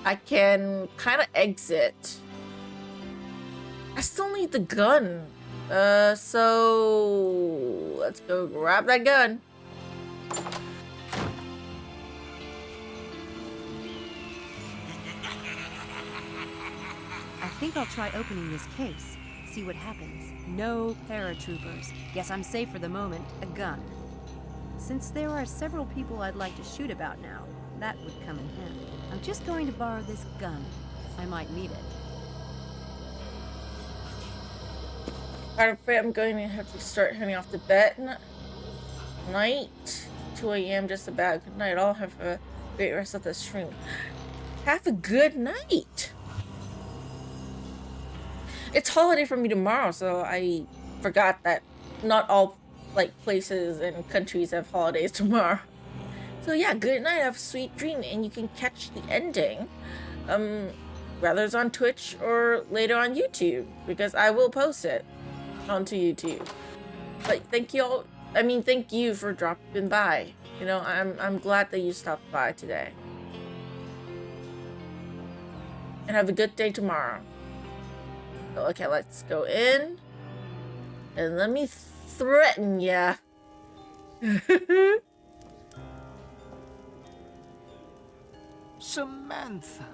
I can kind of exit. I still need the gun. So let's go grab that gun. I think I'll try opening this case. See what happens. No paratroopers. Guess I'm safe for the moment. A gun. Since there are several people I'd like to shoot about now, that would come in handy. I'm just going to borrow this gun. I might need it. I'm afraid I'm going to have to start heading off to bed. Night. 2 a.m. just about. Good night. I'll have a great rest of the stream. Have a good night. It's holiday for me tomorrow, so I forgot that not all places and countries have holidays tomorrow. So yeah, good night, have a sweet dream, and you can catch the ending whether it's on Twitch or later on YouTube, because I will post it onto YouTube. But thank you all, thank you for dropping by. You know, I'm glad that you stopped by today. And have a good day tomorrow. Okay, let's go in. And let me threaten ya. Samantha,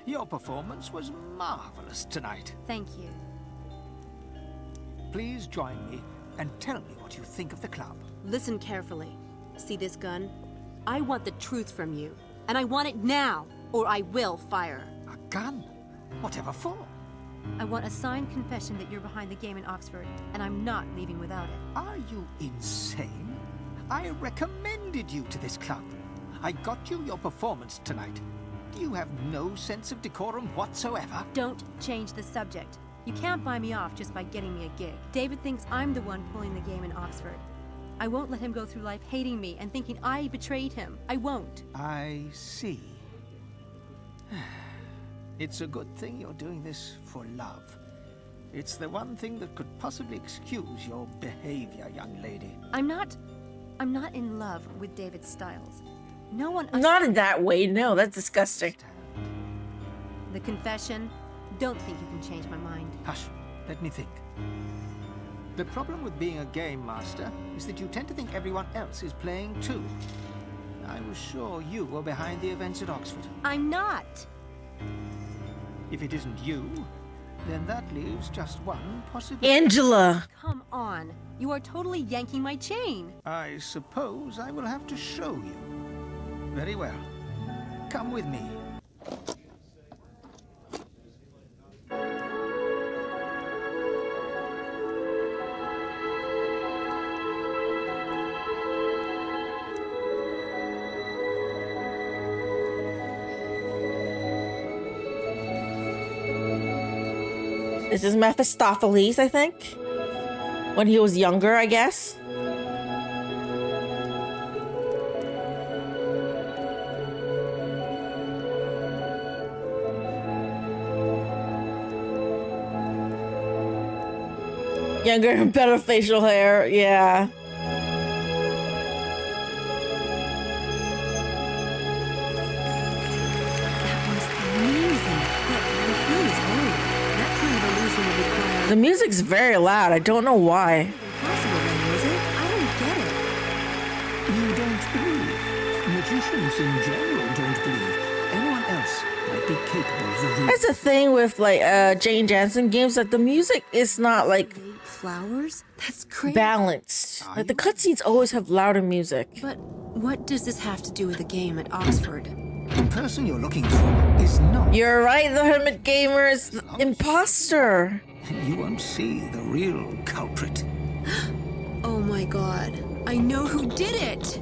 your performance was marvelous tonight. Thank you. Please join me and tell me what you think of the club. Listen carefully. See this gun? I want the truth from you. And I want it now, or I will fire. A gun? Whatever for? I want a signed confession that you're behind the game in Oxford, and I'm not leaving without it. Are you insane? I recommended you to this club. I got you your performance tonight. You have no sense of decorum whatsoever. Don't change the subject. You can't buy me off just by getting me a gig. David thinks I'm the one pulling the game in Oxford. I won't let him go through life hating me and thinking I betrayed him. I won't. I see. It's a good thing you're doing this for love. It's the one thing that could possibly excuse your behavior, young lady. I'm not in love with David Styles. No one... Not in that way, no, that's disgusting. The confession? Don't think you can change my mind. Hush, let me think. The problem with being a game master is that you tend to think everyone else is playing too. I was sure you were behind the events at Oxford. I'm not! If it isn't you, then that leaves just one possibility. Angela! Come on. You are totally yanking my chain. I suppose I will have to show you. Very well. Come with me. This is Mephistopheles, I think. When he was younger, I guess. Younger and better facial hair, yeah. The music's very loud. I don't know why. Impossible then, is it? I don't get it. You don't believe. Magicians in general don't believe. Anyone else might be capable of the real. That's the thing with like Jane Jensen games, that the music is not like flowers? That's crazy. Balanced. Like the cutscenes always have louder music. But what does this have to do with the game at Oxford? The person you're looking for is not. You're right, the Hermit Gamer is the imposter. You won't see the real culprit. Oh my god. I know who did it!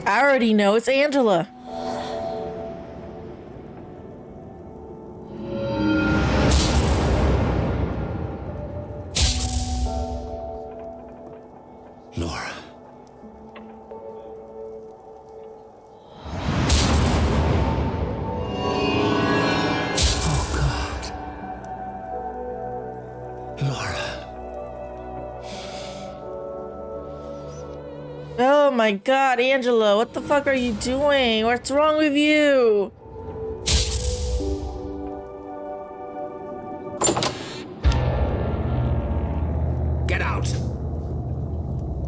I already know, it's Angela. Laura. Oh my god, Angela, what the fuck are you doing? What's wrong with you? Get out!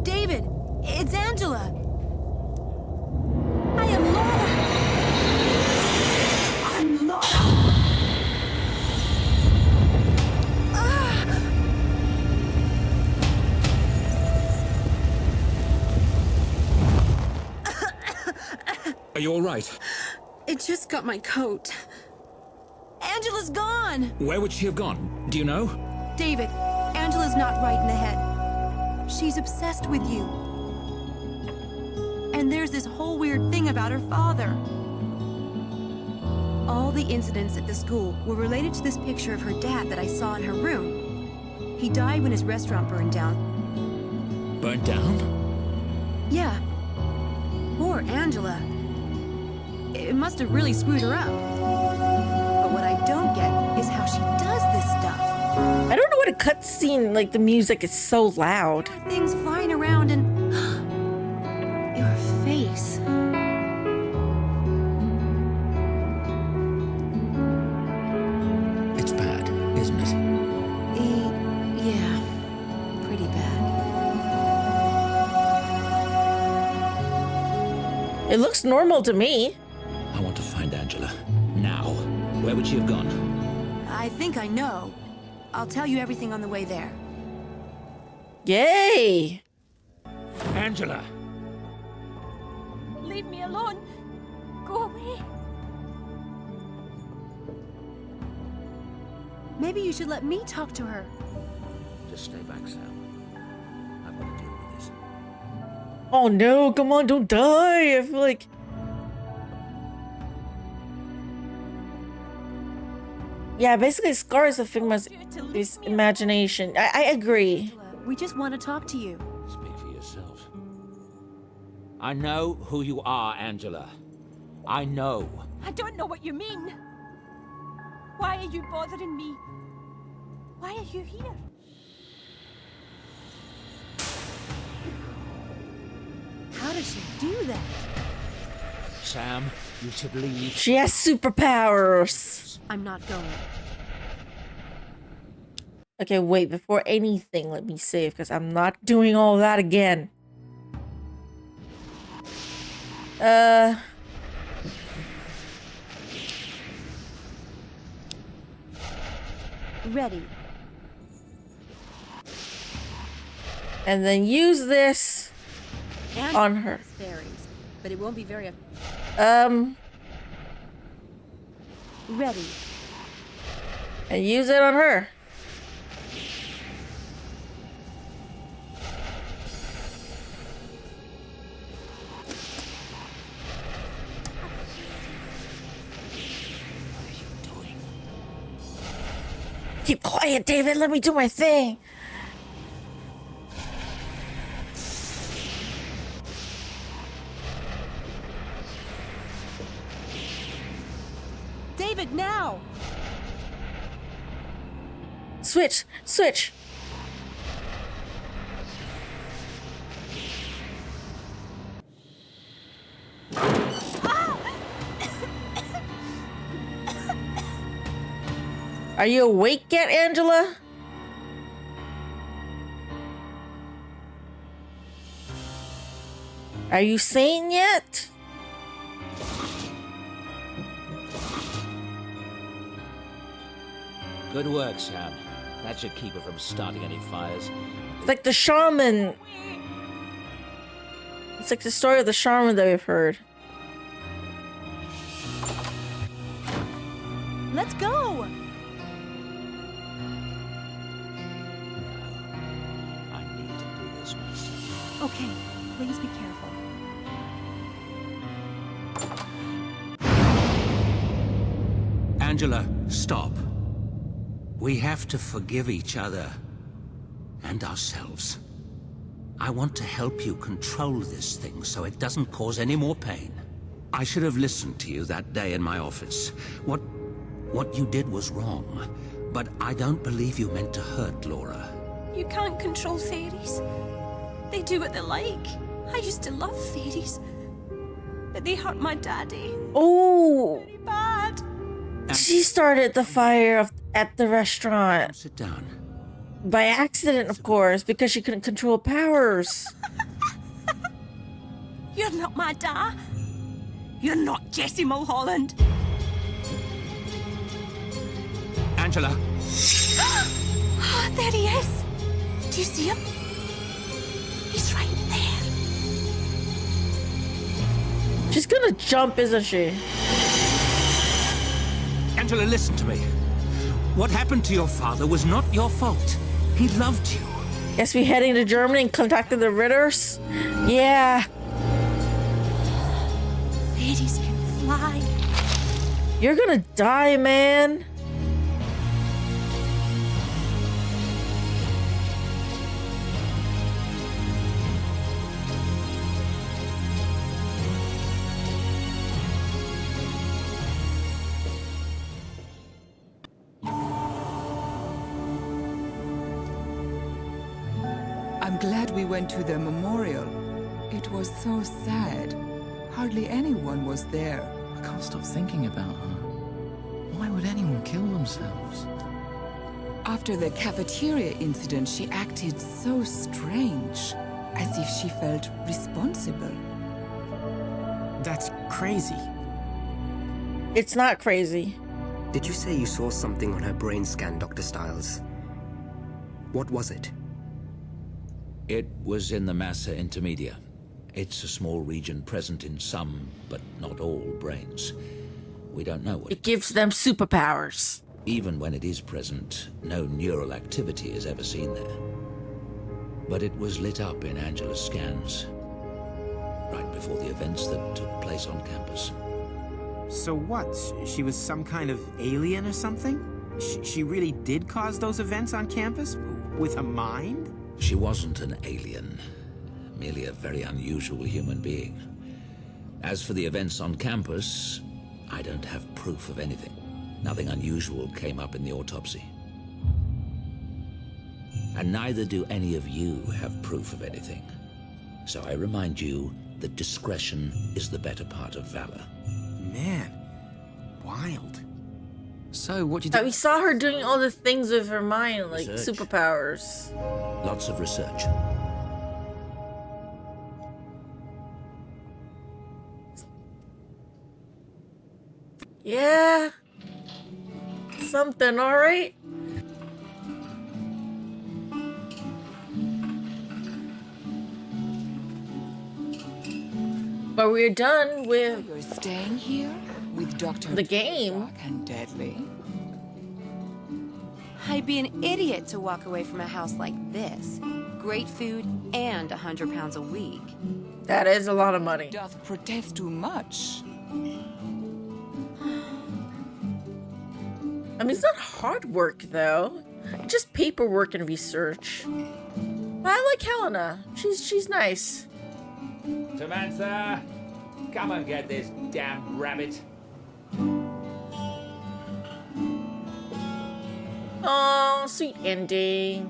David, it's Angela. I am Laura. I'm Laura. Are you all right? It just got my coat. Angela's gone! Where would she have gone? Do you know? David, Angela's not right in the head. She's obsessed with you. And there's this whole weird thing about her father. All the incidents at the school were related to this picture of her dad that I saw in her room. He died when his restaurant burned down. Burnt down? Yeah. Poor Angela. It must have really screwed her up. But what I don't get is how she does this stuff. I don't know what a cutscene, like the music is so loud. There are things flying around and... your face. It's bad, isn't it? Yeah. Pretty bad. It looks normal to me. I want to find Angela. Now. Where would she have gone? I think I know. I'll tell you everything on the way there. Yay! Angela! Leave me alone. Go away. Maybe you should let me talk to her. Just stay back, Sam. I've got to deal with this. Oh no, come on, don't die. I feel like... Yeah, basically Scar is a figment of his imagination. I agree. We just want to talk to you. Speak for yourself. I know who you are, Angela. I know. I don't know what you mean. Why are you bothering me? Why are you here? How does she do that? Sam, you should leave. She has superpowers. I'm not going. Okay, wait, before anything, let me save, because I'm not doing all that again. Ready. And then use this And on her. fairies, but it won't be very... Ready. And use it on her. Keep quiet, David. Let me do my thing. David, now! Switch. Switch. Are you awake yet, Angela? Are you sane yet? Good work, Sam. That should keep her from starting any fires. It's like the shaman. It's like the story of the shaman that we've heard. Let's go! I need to do this myself. Okay, please be careful. Angela, stop. We have to forgive each other and ourselves. I want to help you control this thing so it doesn't cause any more pain. I should have listened to you that day in my office. What you did was wrong, but I don't believe you meant to hurt Laura. You can't control fairies. They do what they like. I used to love fairies. But they hurt my daddy. Oh! Very bad. She started the fire at the restaurant. Sit down. By accident, of course, because she couldn't control powers. You're not my dad. You're not Jesse Mulholland. Angela. Ah, there he is. Do you see him? He's right there. She's gonna jump, isn't she? Angela, listen to me. What happened to your father was not your fault. He loved you. Guess we heading to Germany and contacted the Ritters? Yeah. Fairies can fly. You're gonna die, man. I'm glad we went to the memorial. It was so sad. Hardly anyone was there. I can't stop thinking about her. Why would anyone kill themselves? After the cafeteria incident, she acted so strange, as if she felt responsible. That's crazy. It's not crazy. Did you say you saw something on her brain scan, Dr. Stiles? What was it? It was in the massa intermedia. It's a small region present in some, but not all, brains. We don't know what It gives them superpowers. Even when it is present, no neural activity is ever seen there. But it was lit up in Angela's scans, right before the events that took place on campus. So what? She was some kind of alien or something? She really did cause those events on campus? With a mind? She wasn't an alien, merely a very unusual human being. As for the events on campus, I don't have proof of anything. Nothing unusual came up in the autopsy. And neither do any of you have proof of anything. So I remind you that discretion is the better part of valor. Man, wild. So, what do you do? We saw her doing all the things with her mind, like Research. superpowers. Lots of research. Yeah. Something, alright? But we're done with You're staying here with Dr. the game. Dark and deadly. I'd be an idiot to walk away from a house like this. Great food and 100 pounds a week. That is a lot of money. Doth protest too much. I mean, it's not hard work, though. Just paperwork and research. But I like Helena. She's nice. Samantha, come and get this damn rabbit. Oh, sweet ending.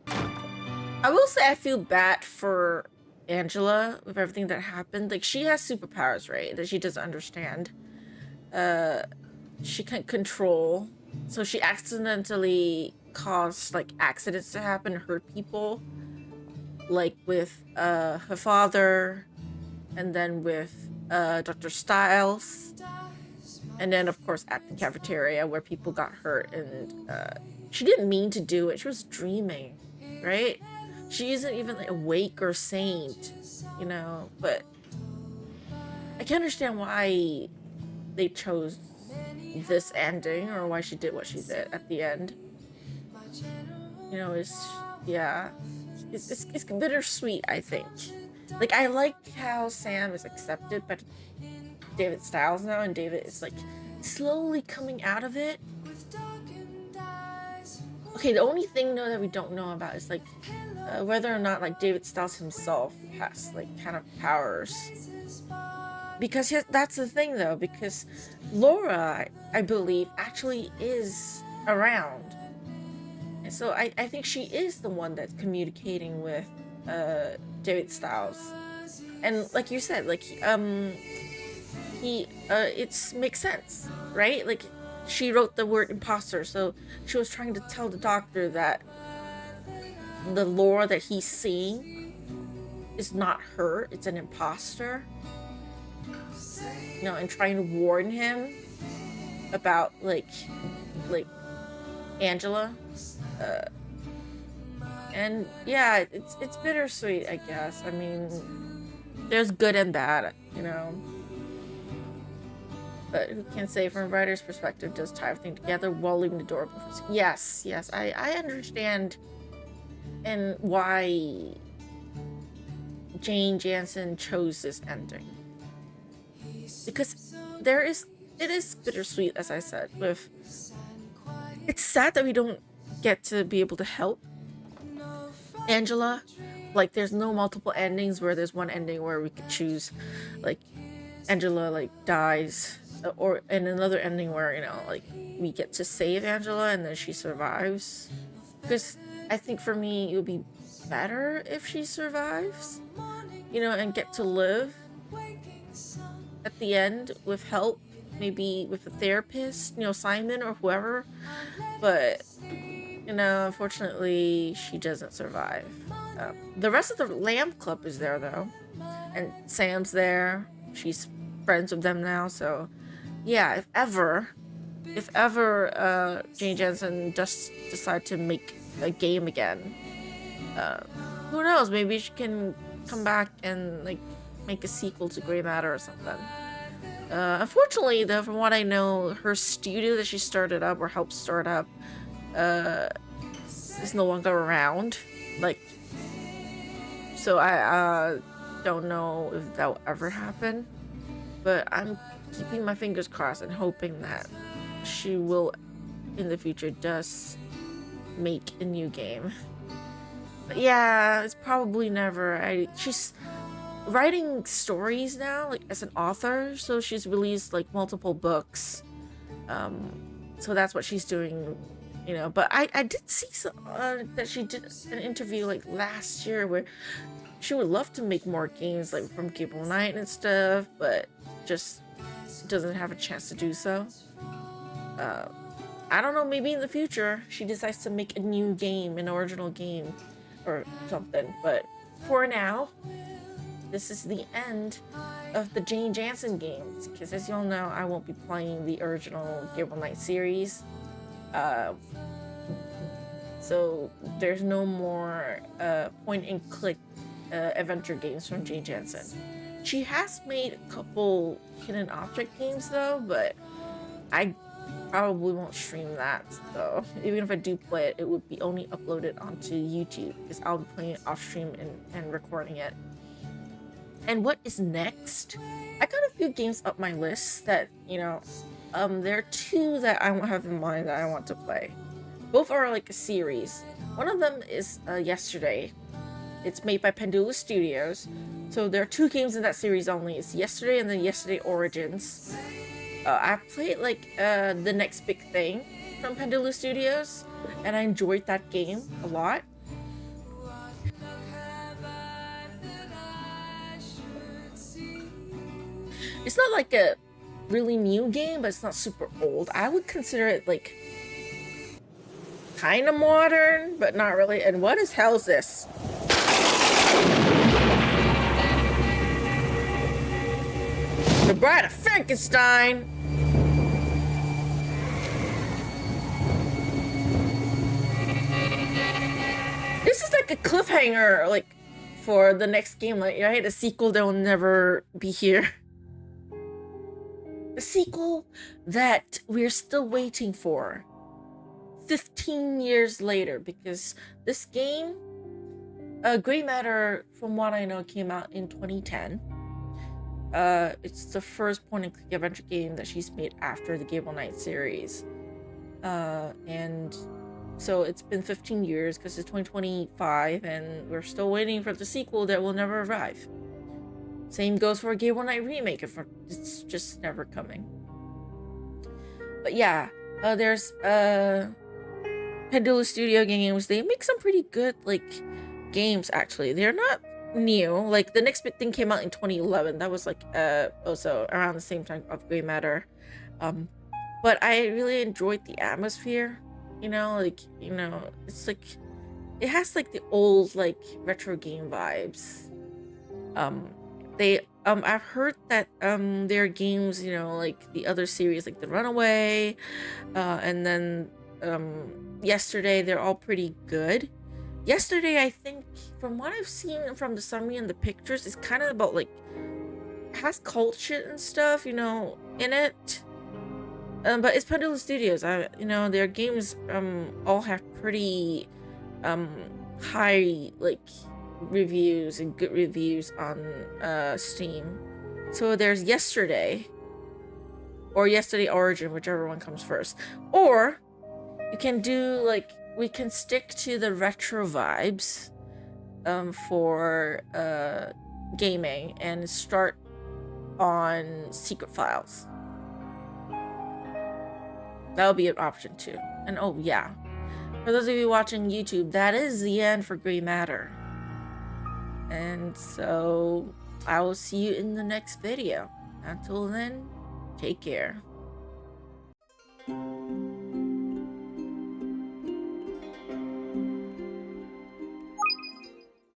I will say I feel bad for Angela with everything that happened. Like, she has superpowers, right? That she doesn't understand. She can't control. So she accidentally caused, like, accidents to happen, hurt people. Like with her father, and then with Dr. Stiles. And then, of course, at the cafeteria where people got hurt. And she didn't mean to do it. She was dreaming, right? She isn't even like, awake or sane, you know? But I can understand why they chose this ending, or why she did what she did at the end. You know, yeah. It's bittersweet, I think. Like, I like how Sam is accepted by David Stiles now, and David is like slowly coming out of it. Okay, the only thing though that we don't know about is like whether or not like David Stiles himself has like kind of powers. Because that's the thing though, because Laura, I believe, actually is around. And so I think she is the one that's communicating with David Stiles. And like you said, like it makes sense, right? Like she wrote the word imposter, so she was trying to tell the doctor that the Laura that he's seeing is not her, it's an imposter. You know, and trying to warn him about like Angela. And yeah, it's bittersweet, I guess. I mean, there's good and bad, you know. But who can say from a writer's perspective does tie everything together while leaving the door open for... Yes, I understand and why Jane Jensen chose this ending. Because it is bittersweet, as I said, with... It's sad that we don't get to be able to help Angela. Like, there's no multiple endings where there's one ending where we could choose, like, Angela, like, dies, or in another ending where, you know, like, we get to save Angela and then she survives. Because I think for me, it would be better if she survives, you know, and get to live at the end with help, maybe with a therapist, you know, Simon or whoever. But, you know, unfortunately, she doesn't survive. The rest of the Lamb Club is there, though. And Sam's there. She's friends with them now, so... Yeah, if ever Jane Jensen does decide to make a game again, who knows? Maybe she can come back and like make a sequel to Grey Matter or something. Unfortunately, though, from what I know, her studio that she started up or helped start up is no longer around. Like, so I don't know if that will ever happen. But I'm keeping my fingers crossed and hoping that she will, in the future, does make a new game. But yeah, it's probably never. She's writing stories now, like as an author, so she's released like multiple books. So that's what she's doing, you know. But I did see that she did an interview like last year where she would love to make more games like from Gabriel Knight and stuff, but just doesn't have a chance to do so. I don't know, maybe in the future she decides to make a new game, an original game or something, but for now, this is the end of the Jane Jensen games, because as you all know, I won't be playing the original Gabriel Knight series. So there's no more point and click adventure games from Jane Jensen. She has made a couple hidden object games though, but I probably won't stream that though. Even if I do play it, it would be only uploaded onto YouTube because I'll be playing it off stream and recording it. And what is next? I got a few games up my list that, you know, there are two that I have in mind that I want to play. Both are like a series. One of them is Yesterday. It's made by Daedalus Studios. So there are two games in that series only. It's Yesterday and then Yesterday Origins. I played like The Next Big Thing from Daedalus Studios, and I enjoyed that game a lot. It's not like a really new game, but it's not super old. I would consider it like kind of modern, but not really. And what is hell's this? The Bride of Frankenstein. This is like a cliffhanger, like for the next game. Like, right, a sequel that will never be here. A sequel that we're still waiting for 15 years later, because this game, Grey Matter, from what I know, came out in 2010. It's the first point-and-click adventure game that she's made after the Gabriel Knight series. And so it's been 15 years because it's 2025 and we're still waiting for the sequel that will never arrive. Same goes for a Gabriel Knight remake, it's just never coming. But yeah, there's Daedalus Studio games. They make some pretty good like games actually. They're not new. Like The Next Big Thing came out in 2011. That was like also around the same time of Grey Matter. But I really enjoyed the atmosphere. You know, like, you know, it's like it has like the old like retro game vibes. I've heard that there are games, you know, like the other series like The Runaway, and then Yesterday, they're all pretty good. Yesterday, I think, from what I've seen from the summary and the pictures, it's kind of about like has cult shit and stuff, you know, in it. But it's Daedalus Studios. You know, their games all have pretty high like reviews and good reviews on Steam. So there's Yesterday or Yesterday Origin, whichever one comes first. Or you can do like, we can stick to the retro vibes for gaming and start on Secret Files. That would be an option too. And oh yeah, for those of you watching YouTube, that is the end for Grey Matter. And so I will see you in the next video. Until then, take care.